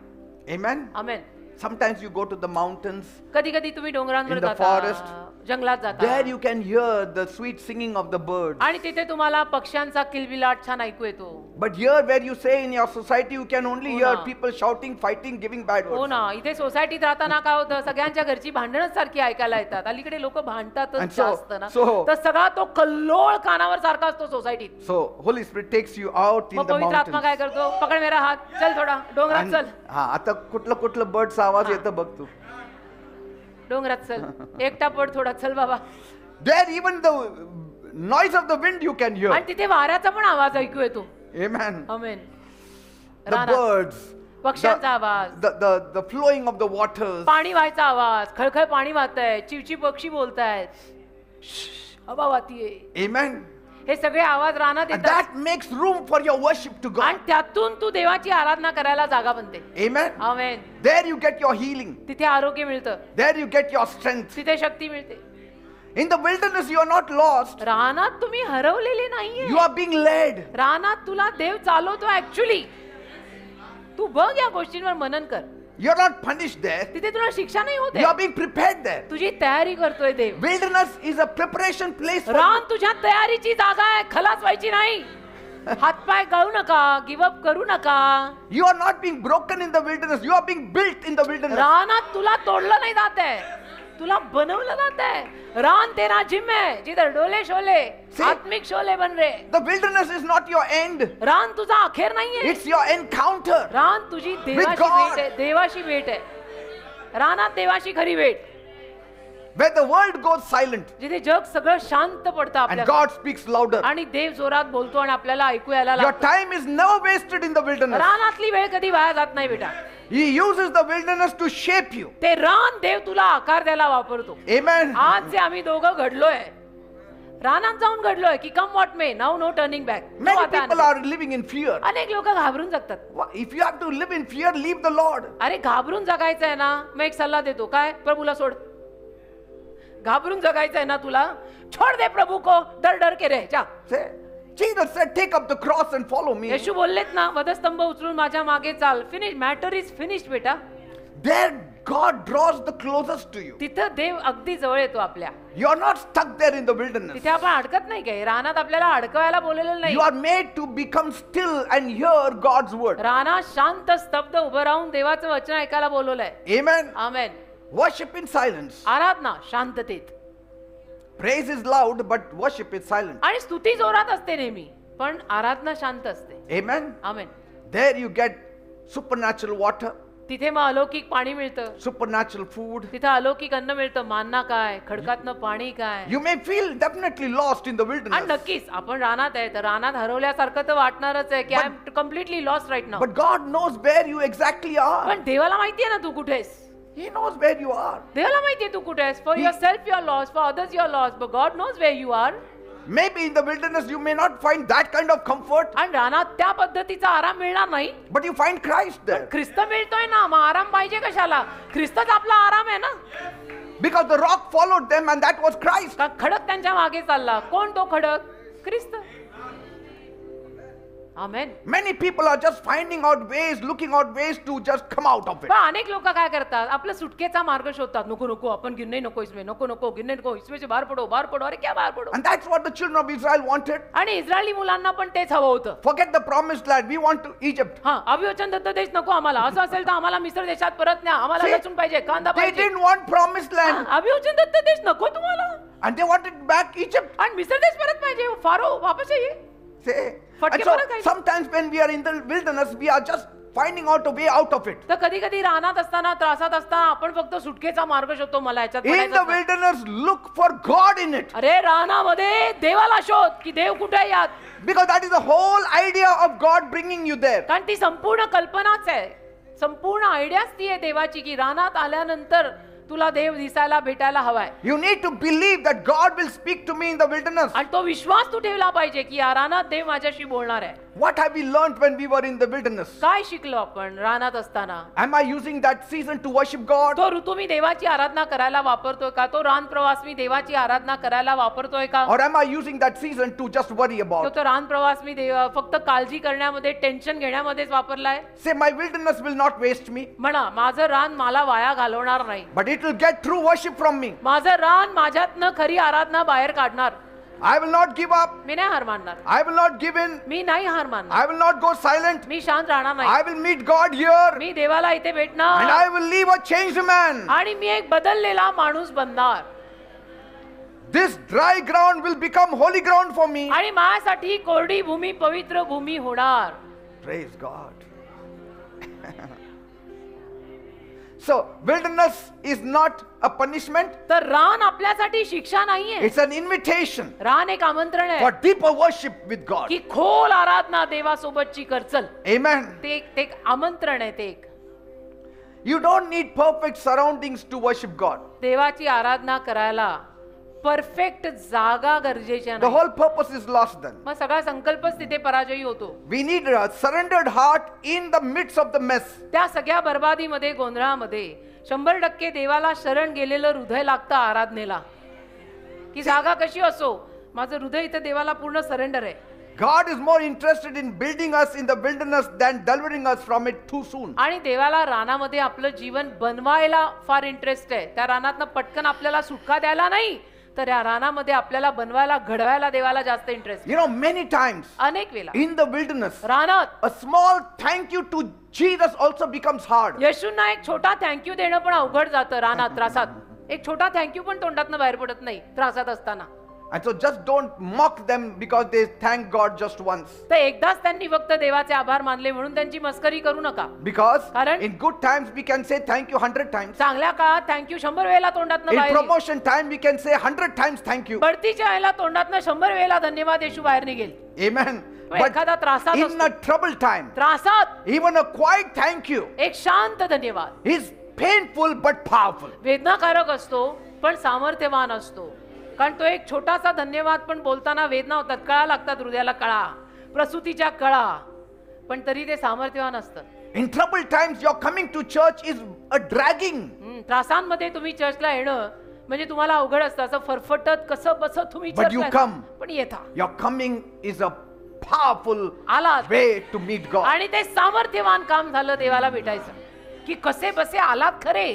Amen. Amen. Sometimes you go to the mountains. कधी कधी तुम्ही डोंगरांवर In the जाता, forest. जंगलात There जाता you can hear the sweet singing of the birds. आणि तिथे तुम्हाला पक्ष्यांचा किलबिलाट छान ऐकू येतो. But here where you say in your society you can only हो hear ना. people shouting, fighting, giving bad हो words. ना. इथे सोसायटीत राहताना काय होतं, सगळ्यांच्या घरची भांडणच सारखी ऐकायला येतात. अलीकडे लोक भांडतातच And so- जास्त ना, so- तर सगळा तो कल्लोळ कानावर सारखा असतो सोसायटीत. So Holy Spirit takes you out in मग the पवित्र आत्मा mountains. काय करतो, पकड मेरा हात, चल थोडा डोंगरात And- चल, हा आता कुठलं बर्डचा आवाज येतं बघ तू. डोंगरात चल, एकटा पड थोडा, चल बाबा. There even the noise of the wind you can hear. आणि तिथे वाऱ्याचा पण आवाज ऐकू येतो. Amen. आमेन. The रानात birds. पक्ष्यांचा आवाज, The flowing of the waters. पाणी व्हायचा आवाज, खळखळ पाणी वाहतंय, चिवची पक्षी बोलतायत, हवा वाहतीये. Amen. हे सगळे आवाज रानात And येतात that makes room for your worship to आणि God. त्यातून तू देवाची आराधना करायला जागा बनते. Amen. Amen. There you get your healing. तिथे आरोग्य मिळतं, There you get your strength. तिथे शक्ती मिळते. In the wilderness you are not lost. रानात तुम्ही हरवलेले नाहीये. You are being led. रानात तुला देव चालवतो ऍक्च्युली. तू बघ या गोष्टींवर मनन कर. You are not punished there. तिथे तुला शिक्षा नाही होते, You are being prepared there. तुझी तयारी करतोय देव. Wilderness is a preparation place for रान तुझ्या तयारीची जागा आहे, खलास व्हायची नाही. हातपाय गळू नका, गिवअप करू नका. You are not being broken in the wilderness. You are being built in the wilderness. रानात तुला तोडलं नाही जात आहे, तुला बनवलं जात आहे. रान तेरा जिम है जिधर डोले शोले, See? आत्मिक शोले बन रहे. The wilderness is not your end. रान तुझा अखेर नाहीये. It's your encounter. रान तुझी देवाशी God. भेट आहे, देवाशी भेट आहे. रानात देवाशी खरी भेट. Where the world goes silent जिथे जग सगळं शांत पडतं and आपल्या God speaks louder. आणि देव जोरात बोलतो आणि आपल्याला ऐकू यायला Your लागतं. time is never wasted in the wilderness. रानातली वेळ कधी वाया जात नाही बेटा. He uses the wilderness to shape you. ते रान देव तुला आकार द्यायला वापरतो. Amen. आज जे आम्ही दोघं घडलोय, रानात जाऊन घडलोय की come what may, now no turning back. Many people are living in fear. अनेक लोक घाबरून जगतात. If you have to live in fear, leave the Lord. अरे घाबरून जगायचं आहे ना, मग एक सल्ला देतो, काय, प्रभूला सोड. घाबरून जगायचं आहे ना तुला, छोड दे प्रभू को, डर डर के रह जा. Say, Jesus said, take up the cross and follow me. येशू बोललेत ना, वधस्तंभ उचलून माझ्या मागे चाल. फिनिश, मॅटर इज फिनिश्ड बेटा. There God draws the closest to you. तिथं देव अगदी जवळ येतो आपल्या. You are not stuck there in the wilderness. तिथे आपण अडकत नाही काय. रानात आपल्याला अडकवायला बोललेलं नाही. You are made to become still and hear God's word. रानात शांत स्तब्ध उभं राहून देवाचं वचन ऐकायला बोलवलंय. Amen. Amen. Worship in silence. आराधना शांततेत Praise is loud, but worship is silent. आणि स्तुती जोरात असते नेहमी, पण आराधना शांत असते. Amen. Amen. There you get supernatural water, तिथे मग अलौकिक पाणी मिळतं, supernatural food. तिथं अलौकिक अन्न मिळतं. मानना काय, खडकातनं पाणी काय. You may feel definitely lost in the आणि wilderness. नक्कीच आपण रानात आहे, तर रानात हरवल्यासारखं तर वाटणारच आहे की I am completely lost right now. But God knows where you exactly are. पण देवाला माहितीये ना तू कुठे आहेस. He knows where you are. देवाला माहितीये तू कुठे आहेस. For yourself you are lost, for others you are lost, but God knows where you are. Maybe in the wilderness you may not find that kind of comfort, आणि रानात त्या पद्धतीचा आराम मिळणार नाही. but you find Christ there. ख्रिस्त मिळतोय ना, मग आराम पाहिजे कशाला. ख्रिस्तच आपला आराम आहे ना. Because the rock followed them and that was Christ. का खडक त्यांच्या मागे चालला. कोण तो खडक? ख्रिस्त. आमेन. Many people are just finding out ways, looking out ways to just come out of it. पण अनेक लोक काय करतात, आपला सुटकेचा मार्ग शोधतात. नको नको, आपण गिरणे नको इसमें, नको नको गिरणे नको इसमें से बाहेर पडो, बाहेर पडो. अरे क्या बाहेर पडो. And that's what the children of Israel wanted. आणि इस्रायली मुलांना पण तेच हवं होतं. Forget the promised land. We want to Egypt. हा, अभिवचन दत्त देश नको आम्हाला. असं असेल तर आम्हाला मिस्र देशात परत न्या. आम्हाला See, लसूण पाहिजे, कांदा They पाहिजे. didn't want promised land. हा, अभिवचन दत्त देश नको तुम्हाला. And they wanted back Egypt. आणि मिस्र देश परत पाहिजे. फारो वापस ये. Say. फटके And so परत आहे. sometimes when we are in the wilderness, we are just finding out a way out of it. तर कधी कधी रानात असताना, त्रासात असताना आपण फक्त सुटकेचा मार्ग शोधतो. मला याच्यात In the पडायचंच नाही. wilderness, look for God in it. अरे रानामध्ये देवाला शोध की देव कुठे आहे यात. Because that is the whole idea of God bringing you there. कारण ती संपूर्ण कल्पनाच आहे, संपूर्ण आयडियाच ती आहे देवाची की रानात आल्यानंतर तुला देव दिसायला भेटायला हवाय. You need to believe that God will speak to me in the wilderness. आणि तो विश्वास तू ठेवला पाहिजे की या रानात देव माझ्याशी बोलणार आहे. What have we learned when we were in the wilderness? काय शिकलो आपण रानात असताना? Am I using that season to worship God? तो ऋतू मी देवाची आराधना करायला वापरतोय का? तो रान प्रवास मी देवाची आराधना करायला वापरतोय का? Or am I using that season to just worry about? तो रान प्रवास मी फक्त काळजी करण्यामध्ये, टेन्शन घेण्यामध्येच वापरलाय. Say, my wilderness will not waste me, म्हणा माझं रान मला वाया घालवणार नाही. but it will get true worship from me. माझं रान माझ्यातनं खरी आराधना बाहेर काढणार. I will not give up. मी नाही हार मानणार. I will not give in. मी नाही हार मानणार. I will not go silent. मी शांत राहणार नाही. I will meet God here, मी देवाला इथे and भेटणार I will leave a changed man. आणि मी एक बदललेला माणूस बनणार This dry ground will become holy ground for me. आणि माझ्यासाठी कोरडी भूमी पवित्र भूमी होणार. Praise God. So, wilderness is not a punishment, तर रान आपल्यासाठी शिक्षा नाहीये. it's an invitation रान एक आमंत्रण for आहे deeper worship with God. की खोल आराधना देवासोबतची कर चल. Amen. ते एक आमंत्रण आहे. ते एक You don't need perfect surroundings to worship God. देवाची आराधना करायला परफेक्ट जागा गरजेच्या The नाही. whole purpose is lost then. मग सगळा संकल्पच तिथे पराजयी होतो. We need a surrendered heart in the midst of the mess. त्या सगळ्या बर्बादीमध्ये, गोंधळामध्ये 100% देवाला शरण गेलेलं हृदय लागतं आराधनेला. की जागा कशी असो, माझं हृदय इथे देवाला पूर्ण सरेंडर आहे. God is more interested in building us in the wilderness than delivering us from it too soon. आणि देवाला रानामध्ये आपलं जीवन बनवायला फार इंटरेस्ट आहे. त्या रानातनं पटकन आपल्याला सुटका द्यायला नाही, तर या रानामध्ये आपल्याला बनवायला, घडवायला देवाला जास्त interest. You know, many times अनेक वेळा in the wilderness, रानात a small thank you to Jesus also becomes hard. येशूंना एक छोटा थँक्यू देणं पण अवघड जातं. रानात त्रासात एक छोटा थँक्यू पण तोंडातनं बाहेर पडत नाही त्रासात असताना. And so just don't mock them because they thank God just once. तर एकदाच त्यांनी फक्त देवाचे आभार मानले म्हणून त्यांची मस्करी करू नका. Because कारण in good times we can say thank you 100 times. चांगल्या काळात थँक्यू 100 वेळेला तोंडातनं In बाहेर येईल. promotion time we can say 100 times thank you. बढतीच्या वेळेला तोंडातनं 100 वेळेला धन्यवाद येशू बाहेर निघेल. Amen. पण एखादा त्रासात in असतो. a troubled time, त्रासात even a quiet thank you एक शांत धन्यवाद is painful but powerful. वेदनाकारक असतो पण सामर्थ्यवान असतो. कारण तो एक छोटासा धन्यवाद पण बोलताना वेदना होतात, कळा लागतात, हृदयाला कळा, प्रसूतीच्या कळा, पण तरी ते सामर्थ्यवान असतात. In troubled times your coming to church is a dragging. त्रासांमध्ये तुम्ही चर्चला येणं म्हणजे तुम्हाला अवघड असतं. असं फरफटत कसं बसत तुम्ही But you चर्चला come. पण येता. Your coming is a powerful आलात. way to meet God. आणि ते सामर्थ्यवान काम झालं देवाला भेटायचं. की कसे बसे आलात खरे,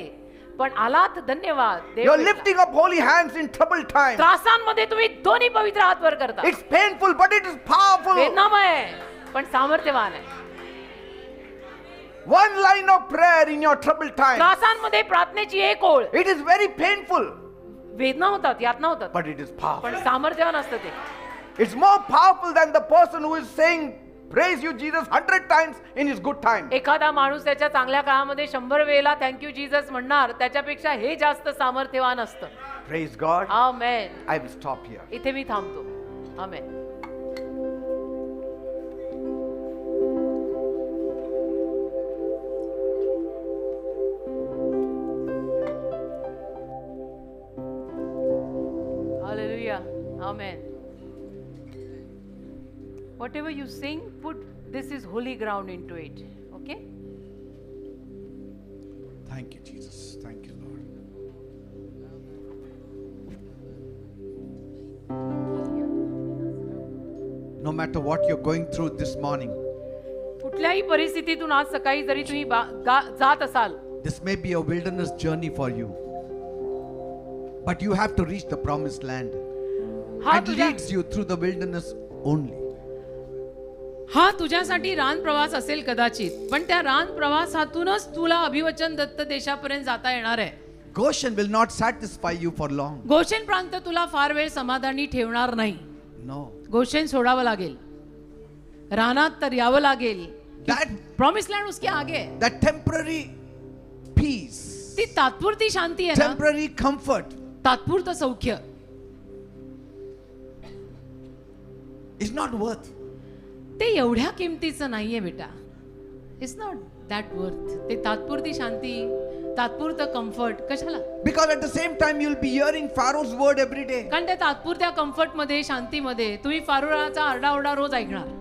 पण आलात धन्यवाद. देव You're भेटला. lifting up holy hands in troubled times. त्रासांमध्ये तुम्ही दोन्ही पवित्र हात वर करता. It's painful but it is powerful. वेदनामय आहे, पण सामर्थ्यवान आहे. One line of prayer in your troubled times. त्रासांमध्ये प्रार्थनेची एक ओळ. It is very painful वेदना होतात, यातना होतात, but it is powerful. पण सामर्थ्यवान असतं ते. It's more powerful than the person who is saying praise you Jesus 100 times in his good time. एखादा माणूस त्याच्या चांगल्या काळामध्ये 100 वेळेला थँक्यू जीसस म्हणणार, त्याच्यापेक्षा हे जास्त सामर्थ्यवान असतं. Praise God. Amen. I will stop here. इथे मी थांबतो. आमेन. Hallelujah. Amen. Whatever you sing, put this is holy ground into it. Okay? Thank you, Jesus. Thank you, Lord. No matter what you're going through this morning, कुठल्याही परिस्थितीतून आज सकाळी जरी तुम्ही जात असाल, this may be a wilderness journey for you, but you have to reach the promised land. हा And तुझ्या leads you through the wilderness only. हा तुझ्यासाठी रान प्रवास असेल कदाचित, पण त्या रान प्रवासातूनच तुला अभिवचन दत्त देशापर्यंत जाता येणार आहे. Goshen will not satisfy you for long. गोशेन प्रांत तुला फार वेळ समाधानी ठेवणार नाही. No. गोशेन सोडावं लागेल, रानात तर यावं लागेल. That प्रॉमिस लँड उसके आगे है. that temporary peace, ती तात्पुरती शांती आहे ना, temporary comfort तात्पुरतं सौख्य is not worth. ते एवढ्या किमतीचं नाहीये बेटा. It's not that worth. ते तात्पुरती शांती, तात्पुरतं कम्फर्ट कशाला? Because at the same time you'll be hearing Pharaoh's word every day. कारण त्या तात्पुरत्या कम्फर्टमध्ये, शांतीमध्ये तुम्ही फारोचा आरडाओरडा रोज ऐकणार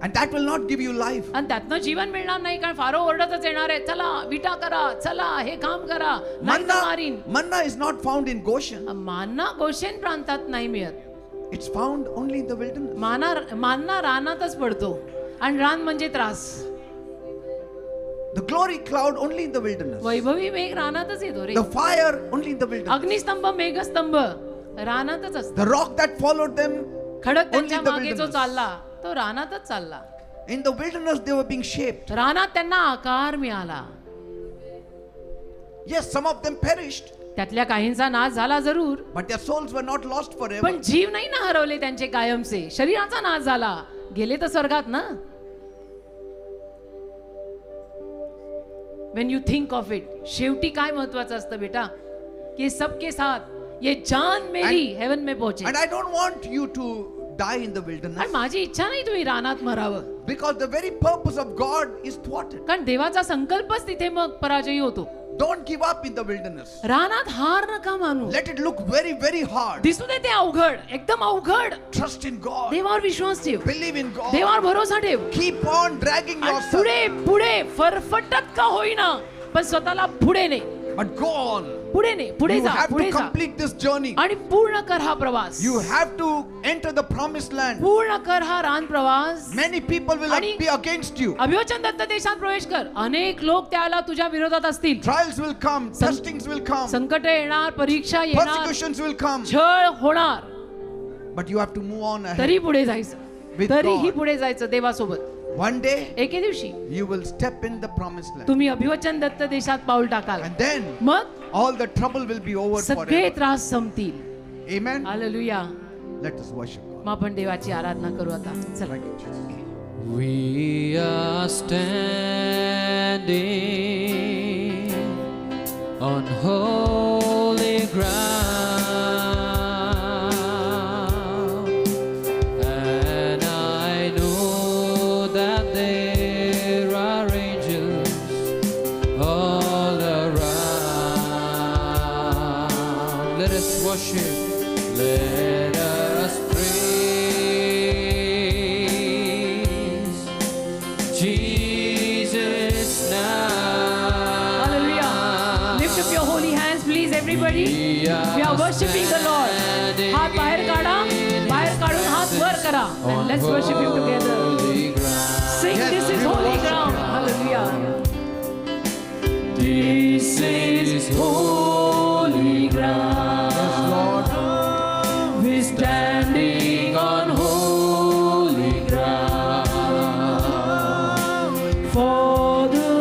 And that will not give you life. आणि त्यातनं जीवन मिळणार नाही. कारण फारो ओरडतच येणार आहे, चला विटा करा, चला हे काम करा, नाही तर मारीन. Manna is not found in Goshen. माना गोशेन प्रांतात नाही मिळत. It's found only in the wilderness. मानना रानातच पडतो आणि रान म्हणजे त्रास. The glory cloud only in the wilderness. Vaibhavi मेघ रानातच येतो रे. The fire only in the wilderness. अग्निस्तंभ मेघस्तंभ रानातच असतो. The rock that followed them खडक त्यांच्या only in the मागे जो wilderness. चालला तो रानातच चालला. In the wilderness they were being shaped. रानात त्यांना आकार मिळाला. Yes, some of them perished, त्यातल्या काहींचा नाश झाला जरूर, but their souls were not lost forever. पण जीव नाही ना हरवले त्यांचे कायमचे. शरीराचा नाश झाला, गेले तर स्वर्गात ना. When you think of it, शेवटी काय महत्वाचं असतं बेटा, की सबके साथ ये जान मेरी हेवन में पोहोचे. And I don't want you to die in the wilderness, आणि माझी इच्छा नाही तुम्ही रानात मरावं, because the very purpose of God is thwarted. कारण देवाचा संकल्पच तिथे मग पराजयी होतो. Don't give up in the wilderness. रानात हार नका मानू. Let it look very, very hard. दिसू दे ते अवघड, एकदम अवघड. Trust in God. देवावर विश्वास ठेव, Believe in God. देवावर भरोसा ठेव. Keep on dragging आणि yourself, पुढे पुढे फरफटत का होईना, पण स्वतःला पुढे ने, but go on. पुढे ने, पुढे You जा, have पुढे to जा complete this journey. आणि पूर्ण कर हा प्रवास. You have to enter the promised land. पूर्ण कर हा रान प्रवास. Many people will आणि- be against you. अभिवचन दत्त देशात प्रवेश कर. अनेक लोक त्याला तुझ्या विरोधात असतील. Trials will come, San- testings will come, संकट येणार, परीक्षा येणार, persecutions will come, छळ होणार, but you have to move on ahead. तरी पुढे जायचं, With तरीही God. पुढे जायचं देवासोबत. One day एके दिवशी you will step in the promised land, तुम्ही अभिवचन दत्त देशात पाऊल टाकाल, and then मग all the trouble will be over सगळे forever. त्रास संपतील. Amen. Hallelujah. Let us worship God. मग आपण देवाची आराधना करू आता. चला. Thank you, Jesus. We are standing on holy ground, and I know that there are angels all around. Let us worship. Let us praise Jesus now. Hallelujah. Lift up your holy hands, please, everybody. We are worshiping the Lord. हात बाहेर काढा, बाहेर काढून हात वर करा. And let's worship Him together. Holy ground. Sing, Yes, this is we holy worship ground. Him. Hallelujah. This is holy ground. Yes, Lord. We're standing on holy ground. For the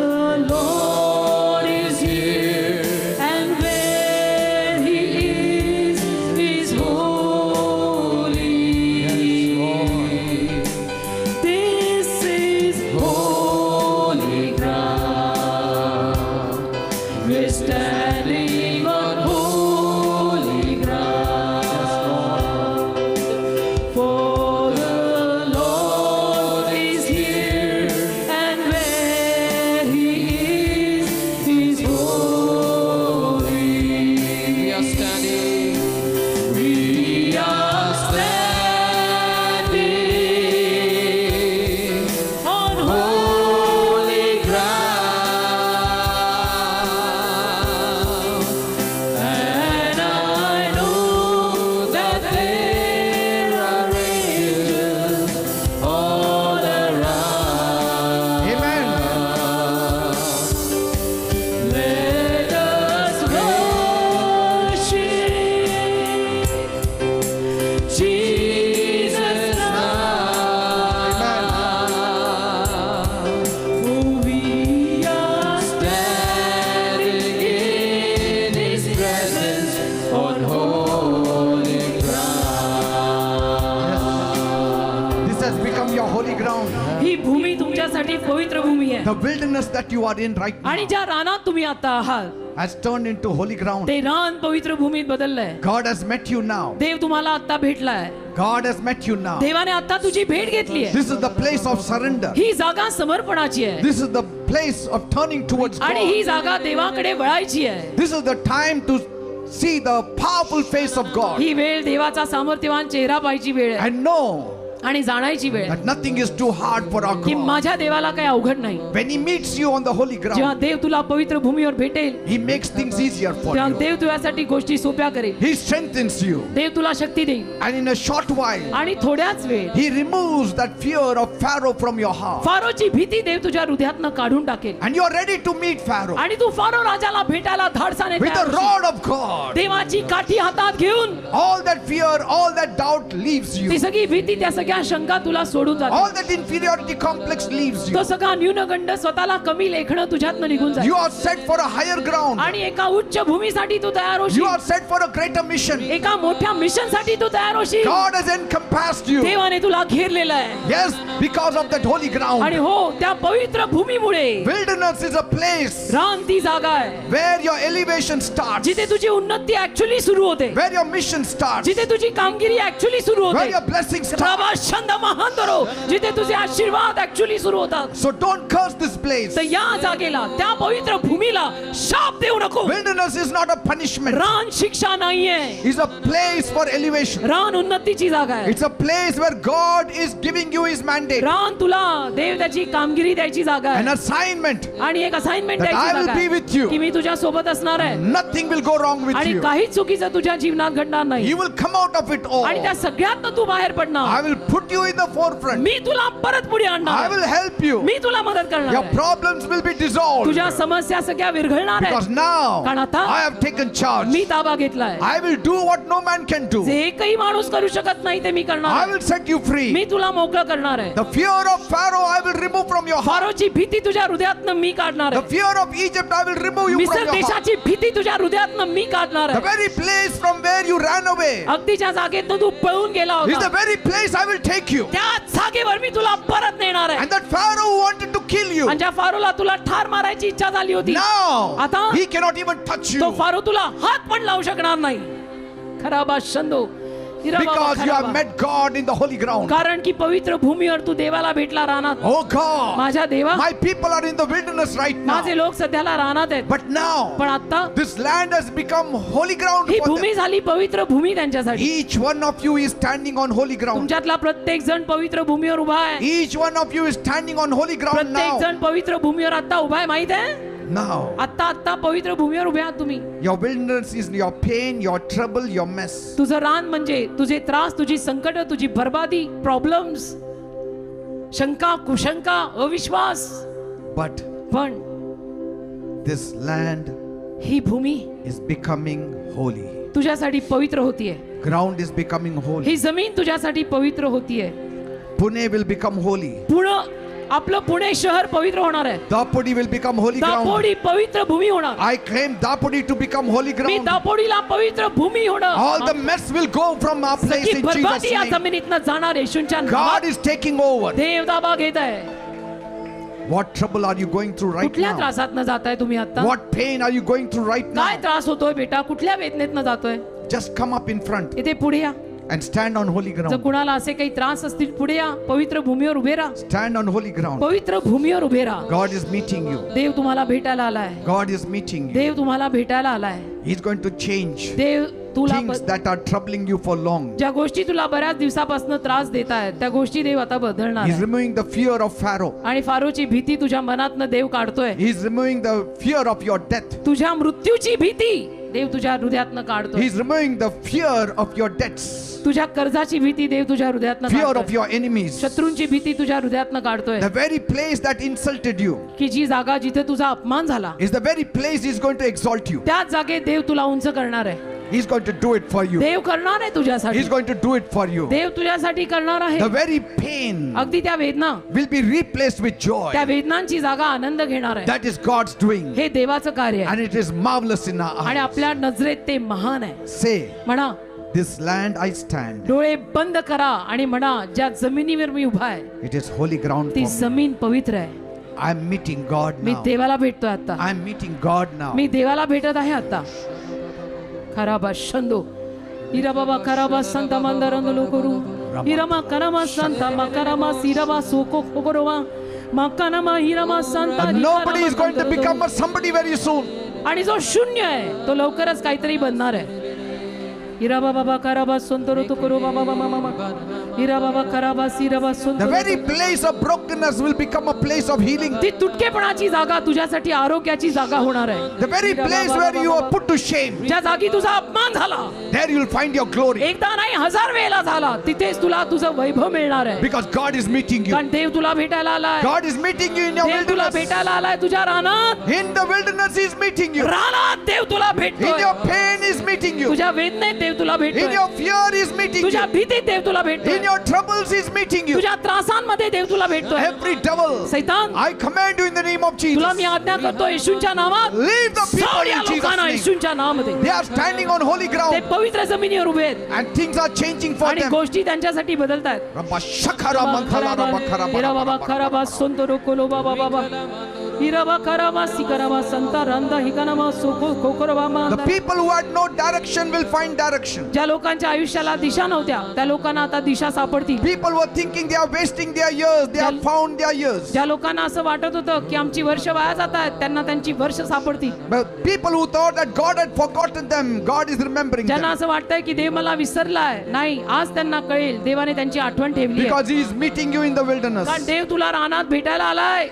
Lord is here, and where He is holy. This is holy ground. We're standing on holy ground. For the Lord is here, and where He is holy. We are standing. We are standing on holy ground, and I know that there are angels all around. Amen. Let us worship Jesus now. For we are standing in His presence on holy ground. This has become your holy ground. ही भूमी तुमच्यासाठी पवित्र भूमी आहे. The wilderness that you are in right now. आणि ज्या रानात तुम्ही आता आहात has turned into holy ground. ते रान पवित्र भूमीत बदललंय. God has met you now. देव तुम्हाला आता भेटलाय. God has met you now. देवाने आता तुझी भेट घेतली आहे. This is the place of surrender. ही जागा समर्पणाची आहे. This is the place of turning towards आणि God. ही जागा देवाकडे वळायची आहे. This is the time to see the powerful face of God ही वेळ देवाचा सामर्थ्यवान चेहरा पाहायची वेळ आहे. and know आणि जाणायची वेळ आहे that nothing is too hard for our की God. माझ्या देवाला काही अवघड नाही. When He meets you on the holy जेव्हा ground, देव तुला पवित्र भूमीवर भेटेल He makes things easier for तेव्हा you. देव तुझ्यासाठी गोष्टी सोप्या करेल. He strengthens you. देव तुला शक्ती देईल. And in a short while, आणि थोड्याच वेळ He removes that fear of Pharaoh from your heart. फारोची भीती देव तुझ्या हृदयातनं काढून टाकेल. And you're ready to meet Pharaoh आणि तू फारो राजाला भेटायला धाडसाने with the तयार होशील. rod of God. देवाची काठी हातात घेऊन All that fear, all that doubt leaves ती you. सगळी भीती त्या सगळ्या शंका तुला सोडून जाते. All that inferiority complex leaves तो you. सगळा न्यूनगंड स्वतःला कमी लेखणं तुझ्यातनं निघून जाईल. You are set for a higher ground. आणि एका उच्च भूमीसाठी तू तयार You होशील. are set for a greater mission. एका मोठ्या मिशन साठी तू तयार होशील. God has encompassed you. देवाने तुला घेरलेलं आहे. Yes, because of that holy आणि ground. हो त्या पवित्र भूमीमुळे Wilderness is a place रान ती जागा आहे where your elevation starts, जिथे तुझी उन्नती ऍक्च्युली सुरू होते. where your mission starts, जिथे तुझी कामगिरी ऍक्च्युली सुरू where होते. your blessings start. राबा छंद महांतरो जिथे तुझे आशीर्वाद ऍक्च्युली सुरू होतात. So don't curse this place. तर या जागेला त्या पवित्र भूमीला शाप देऊ नको. Wilderness is not a punishment. रान शिक्षा नाहीये. It's a place for elevation. रान उन्नतीची जागा आहे. It's a place where God is giving you His mandate, रान तुला देव त्याची कामगिरी द्यायची जागा an आहे. assignment. आणि एक असाइनमेंट That द्यायची I will जागा be with you. आहे की मी तुझ्या सोबत असणार आहे. Nothing will go wrong with आणि you. काही चुकीचं तुझ्या जीवनात घडणार नाही. You will come out of it all. आणि त्या सगळ्यातनं तू बाहेर I पडणार. will put you in the forefront. मी तुला परत पुढे I आणणार. will help you. मी तुला मदत करणार Your आहे. problems will be dissolved. तुझ्या समस्या सगळ्या विरघळणार Because आहेत. now कारण आता I have taken charge. मी ताबा घेतलाय. I will do what no man can do. जे काही माणूस करू शकत नाही ते मी करणार I आहे. will set you free. मी तुला मोकळं करणार आहे. The fear of Pharaoh I will remove from your heart. फारोची भीती तुझ्या हृदयातनं मी काढणार The आहे. fear of Egypt I will remove you from मिस्र your heart. देशाची भीती तुझ्या हृदयातनं मी काढणार The आहे. very place from where you ran away अगदीच्या जागेतनं तू पळून गेला is the होता. very place I will take you. त्या जागेवर मी तुला परत नेणार आहे. And that Pharaoh who wanted to kill you, आणि ज्या फारोला तुला ठार मारायची इच्छा झाली होती now आता he cannot even touch तो you फारो तुला हात पण लावू शकणार नाही. खराबा शंदो because you have met God in the holy ground. कारण की पवित्र भूमीवर तू देवाला भेटला रानात. Oh God, माझ्या देवा my people are in the wilderness right माझे now. लोक सध्याला रानात आहेत. But now पण आता this land has become holy ground he for Bhumi them. झाली पवित्र भूमी त्यांच्यासाठी. Each one of you is standing on holy ground. तुमच्यातला प्रत्येक जण पवित्र भूमीवर उभा आहे. Each one of you is standing on holy ground प्रत्येक now. जण पवित्र भूमीवर आता उभा आहे. माहित आहे Now आता पवित्र भूमीवर उभे आहात तुम्ही. your wilderness is your pain, your trouble, your mess. तुझं रान म्हणजे तुझे त्रास, तुझी संकट, तुझी बर्बादी, प्रॉब्लेम्स, शंका, कुशंका, अविश्वास. But पण this land he Bhumi is becoming holy. तुझ्यासाठी पवित्र होतीये. Ground is becoming holy. ही जमीन तुझ्यासाठी पवित्र होतीये. Pune will become holy. आपलं पुणे शहर पवित्र होणार आहे. Dapodi will become holy ground. Dapodi पवित्र भूमी होणार. I claim Dapodi to become holy me ground. दापोडीला पवित्र भूमी होणार. All the mess will go from our place सगळी in बरबादी Jesus' या name. जमिनीतनं जाणार येशूंच्या God नावात. is taking over. देव ताबा घेत आहे. What trouble are you going through right कुठल्या now? त्रासातनं जाताय तुम्ही आता? What pain are you going through right काय now? त्रास होतोय बेटा? कुठल्या वेदनेतनं जातोय? Just come up in front इथे पुढे या. and stand on holy जर ground. कुणाला असे काही त्रास असतील पुढे या. पवित्र भूमीवर उभे राहा. Stand on holy ground. पवित्र भूमीवर उभे राहा. God is meeting you. देव तुम्हाला भेटायला आलाय. God is meeting you. देव तुम्हाला भेटायला आलाय. He's going to change देव तुला things that are troubling you for long. ज्या गोष्टी तुला बऱ्याच दिवसापासून त्रास देत आहेत त्या गोष्टी देव आता बदलणार He's आहे. removing the fear of Pharaoh. आणि फारोची भीती तुझ्या मनातनं देव काढतोय. He's removing the fear of your death. तुझ्या मृत्यूची भीती देव तुझ्या हृदयातनं काढतोय. He's removing the fear of your debts. तुझ्या कर्जाची भीती देव तुझ्या हृदयातनं Fear of काढतोय. your enemies. शत्रूंची भीती तुझ्या हृदयातनं काढतोय. The very place that insulted you की जी जागा जिथे तुझा अपमान झाला is the very place He's going to exalt you. त्याच जागेत देव तुला उंच करणार आहे. He's going to do it for you. देव करणार आहे तुझ्यासाठी. He's going to do it for you. देव तुझ्यासाठी करणार आहे. The very pain अगदी त्या वेदना will be replaced with joy. त्या वेदनांची जागा आनंद घेणार आहे. That is God's doing. हे देवाचं कार्य आहे. And it is marvelous in our आणि eyes. आपल्या नजरेत ते महान आहे. Say, म्हणा this land I stand. डोळे बंद करा आणि म्हणा ज्या जमिनीवर मी उभा आहे It is holy ground ती for me. जमीन पवित्र आहे. I'm meeting God me now. देवाला भेटतोय आता. I'm meeting God now. मी देवाला भेटत आहे आता. खराबा शंदो इराबाबा खराबा संता मंदारंदलो करू इरामा करामा संता मकरामा सिराबा सोको कोकोरोवा मकानामा हिरामा संता. And nobody is going to become a somebody very soon. आणि जो शून्य आहे तो लवकरच काहीतरी बनणार आहे. इराबा बाबा खराबा संतरो तो करो बाबा बाबा इराबाबा खराबा सिराबा The संतरो. very place of brokenness will become a place of healing. ती तुटकेपणाची जागा तुझ्यासाठी आरोग्याची जागा होणार आहे. The very place where you are put to shame, ज्या जागी तुझा अपमान झाला, there you will find your glory. एकदा नाही 1000 वेळेला झाला, तिथेच तुला तुझं वैभव मिळणार आहे. Because God is meeting you. कारण देव तुला भेटायला आलाय. God is meeting you in your देव तुला wilderness. भेटायला आलाय तुझ्या रानात. In the wilderness He is meeting you. रानात देव तुला In भेटतोय. your pain He is meeting you. तुझ्या वेदनेत देव तुला In भेटतोय. your fear He is meeting तुझ्या you. भीतीत देव तुला भेटतोय. In your troubles He is meeting you. तुझ्या त्रासांमध्ये देव तुला भेटतोय. Every devil, सैतान, I command you in the name of तुला Jesus. मी आज्ञा करतो येशूच्या नामात. Leave the people सोड या in Jesus' लोकांना name. येशूच्या नामामध्ये. They are standing on holy ते ground पवित्र जमिनीवर उभे आहेत and things are changing for आणि them. गोष्टी त्यांच्यासाठी बदलतायत. Rabba shakara manthala rabba khara हिरा बाबा bara. खराबा संतरो कोलो बाबा बाबा हिराबा खराबा सिकराबा संता रंदा हिकानामा सोको कोकरबा मा. The people who had no direction will find direction. ज्या लोकांच्या आयुष्याला दिशा नव्हत्या त्या लोकांना आता दिशा सापडतील. People were thinking they are wasting their years. They have found their years. ज्या लोकांना असं वाटत होतं की आमची वर्ष वाया जात आहेत त्यांना त्यांची वर्ष सापडतील. But people who thought that God had forgotten them, God is remembering ज्यांना them. असं वाटतंय की देव मला विसरलाय, नाही, आज त्यांना कळेल देवाने त्यांची आठवण ठेवली आहे. Because He is meeting you in the wilderness. कारण देव तुला रानात भेटायला आलाय.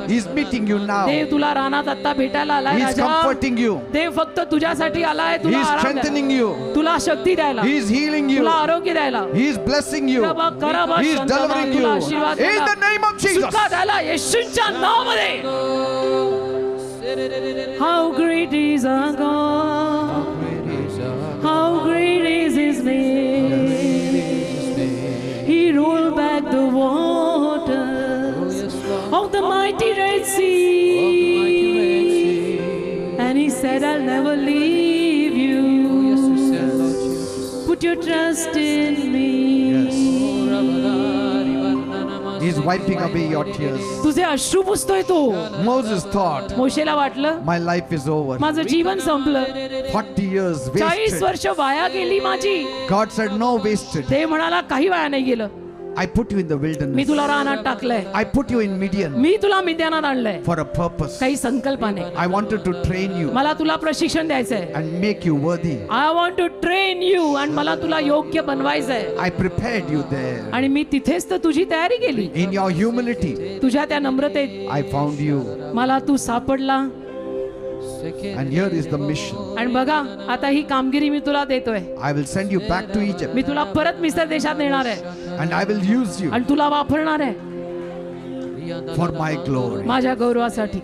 He is meeting you now. देव तुला रानात आता भेटायला आलाय. He is Raja, comforting you. देव फक्त तुझ्यासाठी आलाय. He तुला is आराम strengthening द्यायला, you. तुला शक्ती द्यायला, He is healing you. तुला आरोग्य द्यायला, He is blessing you. तुला कराबा He is संतामा, delivering तुला you. आशीर्वाद In द्यायला, the name of Jesus. सुटका द्यायला येशूच्या नावामध्ये. How great is our God, how great is His name. He rolled back the waters of the mighty Red Sea, and He said, I'll never leave you. Put your trust in me. He is wiping away your tears. तुझे अश्रू पुसतोय तो. Moses thought, मोशेला वाटलं my life is over. माझं जीवन संपलं. 40 years 40 wasted. वर्ष वाया गेली माझी. God said, no wasted. देव म्हणाला काही वाया नाही गेलं. I put you in the me wilderness. तुला रानात टाकलंय. I put you in Midian मी तुला मिद्यानात आणलंय for a purpose. काही संकल्पाने. I wanted to train you मला तुला प्रशिक्षण द्यायचंय. and make you worthy. I want to train you. आणि मला तुला योग्य बनवायचंय. I prepared you there. आणि मी तिथेच तर तुझी तयारी केली. In your humility, तुझ्या त्या नम्रतेत I found you. मला तू सापडला. And here is the mission. आणि बघा आता ही कामगिरी मी तुला देतोय. I will send you back to Egypt मी तुला परत मिस्र देशात नेणार आहे and I will use you आणि तुला वापरणार आहे for my glory. माझ्या गौरवासाठी.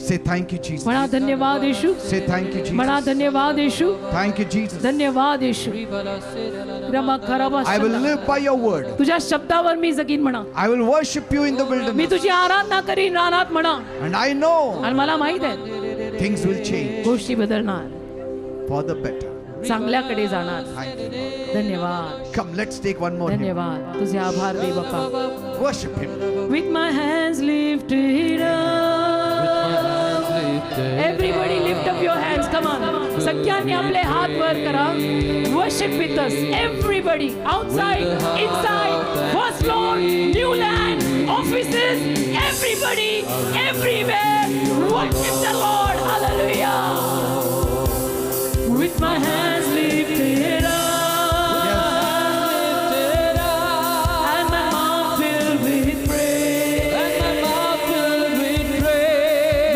Say thank you, Jesus. म्हणा धन्यवाद येशू. Say thank you, म्हणा Jesus. धन्यवाद येशू. Thank you, Jesus. धन्यवाद येशू. रमा खराबा I will शब्दा. live by your word. तुझ्या शब्दावर मी जगीन म्हणा. I will worship you in the me wilderness. तुझी आराधना करीन रानात म्हणा. And I know आणि मला माहित आहे things will change गोष्टी बदलणार, for the better. चांगल्याकडे जाणार. Thank you, Lord. धन्यवाद Come, let's take one more hymn. धन्यवाद. तुझे आभार दे बाप्पा. Worship Him. With my hands lifted up. Everybody lift up your hands. Come on. सगळ्यांनी आपले हात वर करा. Worship with us. Everybody. Outside, inside, first floor, new land, offices, everybody, everywhere. Worship the Lord. Hallelujah. With my hands lifted up. And my mouth filled with praise.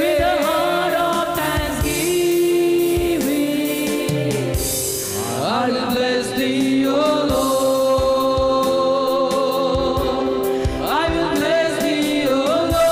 With a heart of thanksgiving, I will bless thee, O Lord. I will bless thee, O Lord.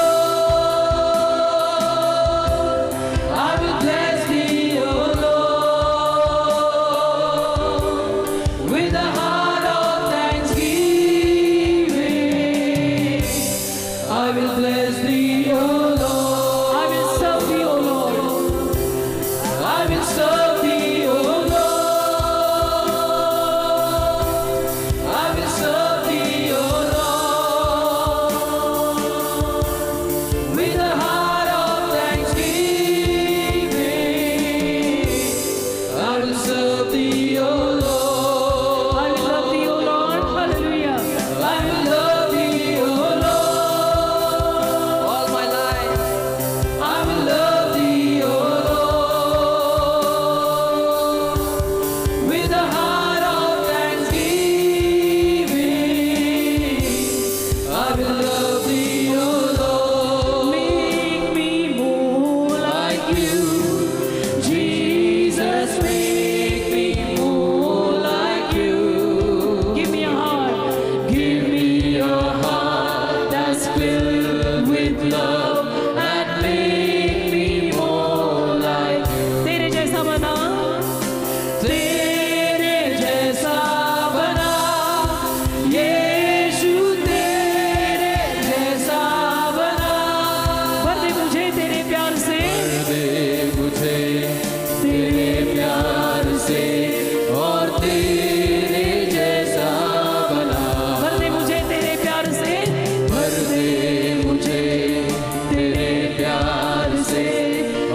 से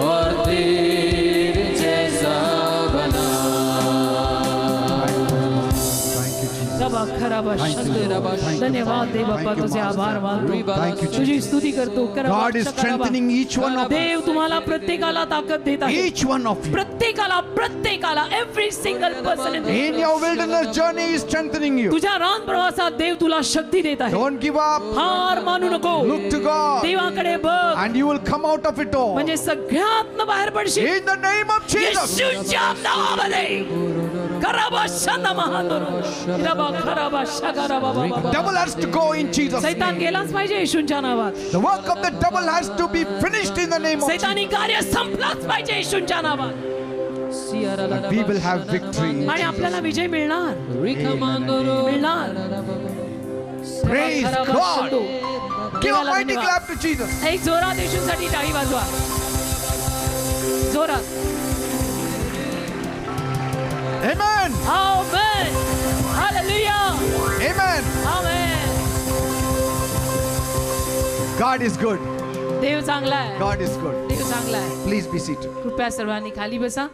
और तेरे जैसा बना। रबा खराबा शंकर। धन्यवाद दे बाप्पा, तुझे आभार मानतो, तुझी स्तुती करतो. God is strengthening each one of देव तुम्हाला प्रत्येकाला ताकद देत आहे. each one of you. प्रत्येकाला every single person In your wilderness journey, He is strengthening you. तुझ्या रान प्रवासात देव तुला शक्ती देत आहे. Don't give up. हार मानू नको. Look to God, देवाकडे बघ, and you will come out of it all. म्हणजे सगळ्यात बाहेर पडशील. In the name of Jesus. येशूच्या नावामध्ये. खराबा शंदा महादोर. रबा खराबा शगारा बाबा बाबा. Devil has to go in Jesus' सैतान name. गेलाच पाहिजे येशूच्या नावात. The work of the devil has to be finished in the name of Jesus. सैतानी कार्य संपलाच पाहिजे येशूच्या नावात. And we will have victory. आणि आपल्याला विजय मिळणार. Praise God. Give a mighty clap to Jesus. एक जोरात येशूसाठी टाळी वाजवा. जोरात. Amen. Amen. Hallelujah. Amen. Amen. God is good. देव चांगला आहे. God is good. देव चांगला आहे. Please be seated. कृपया सर्वांनी खाली बसा.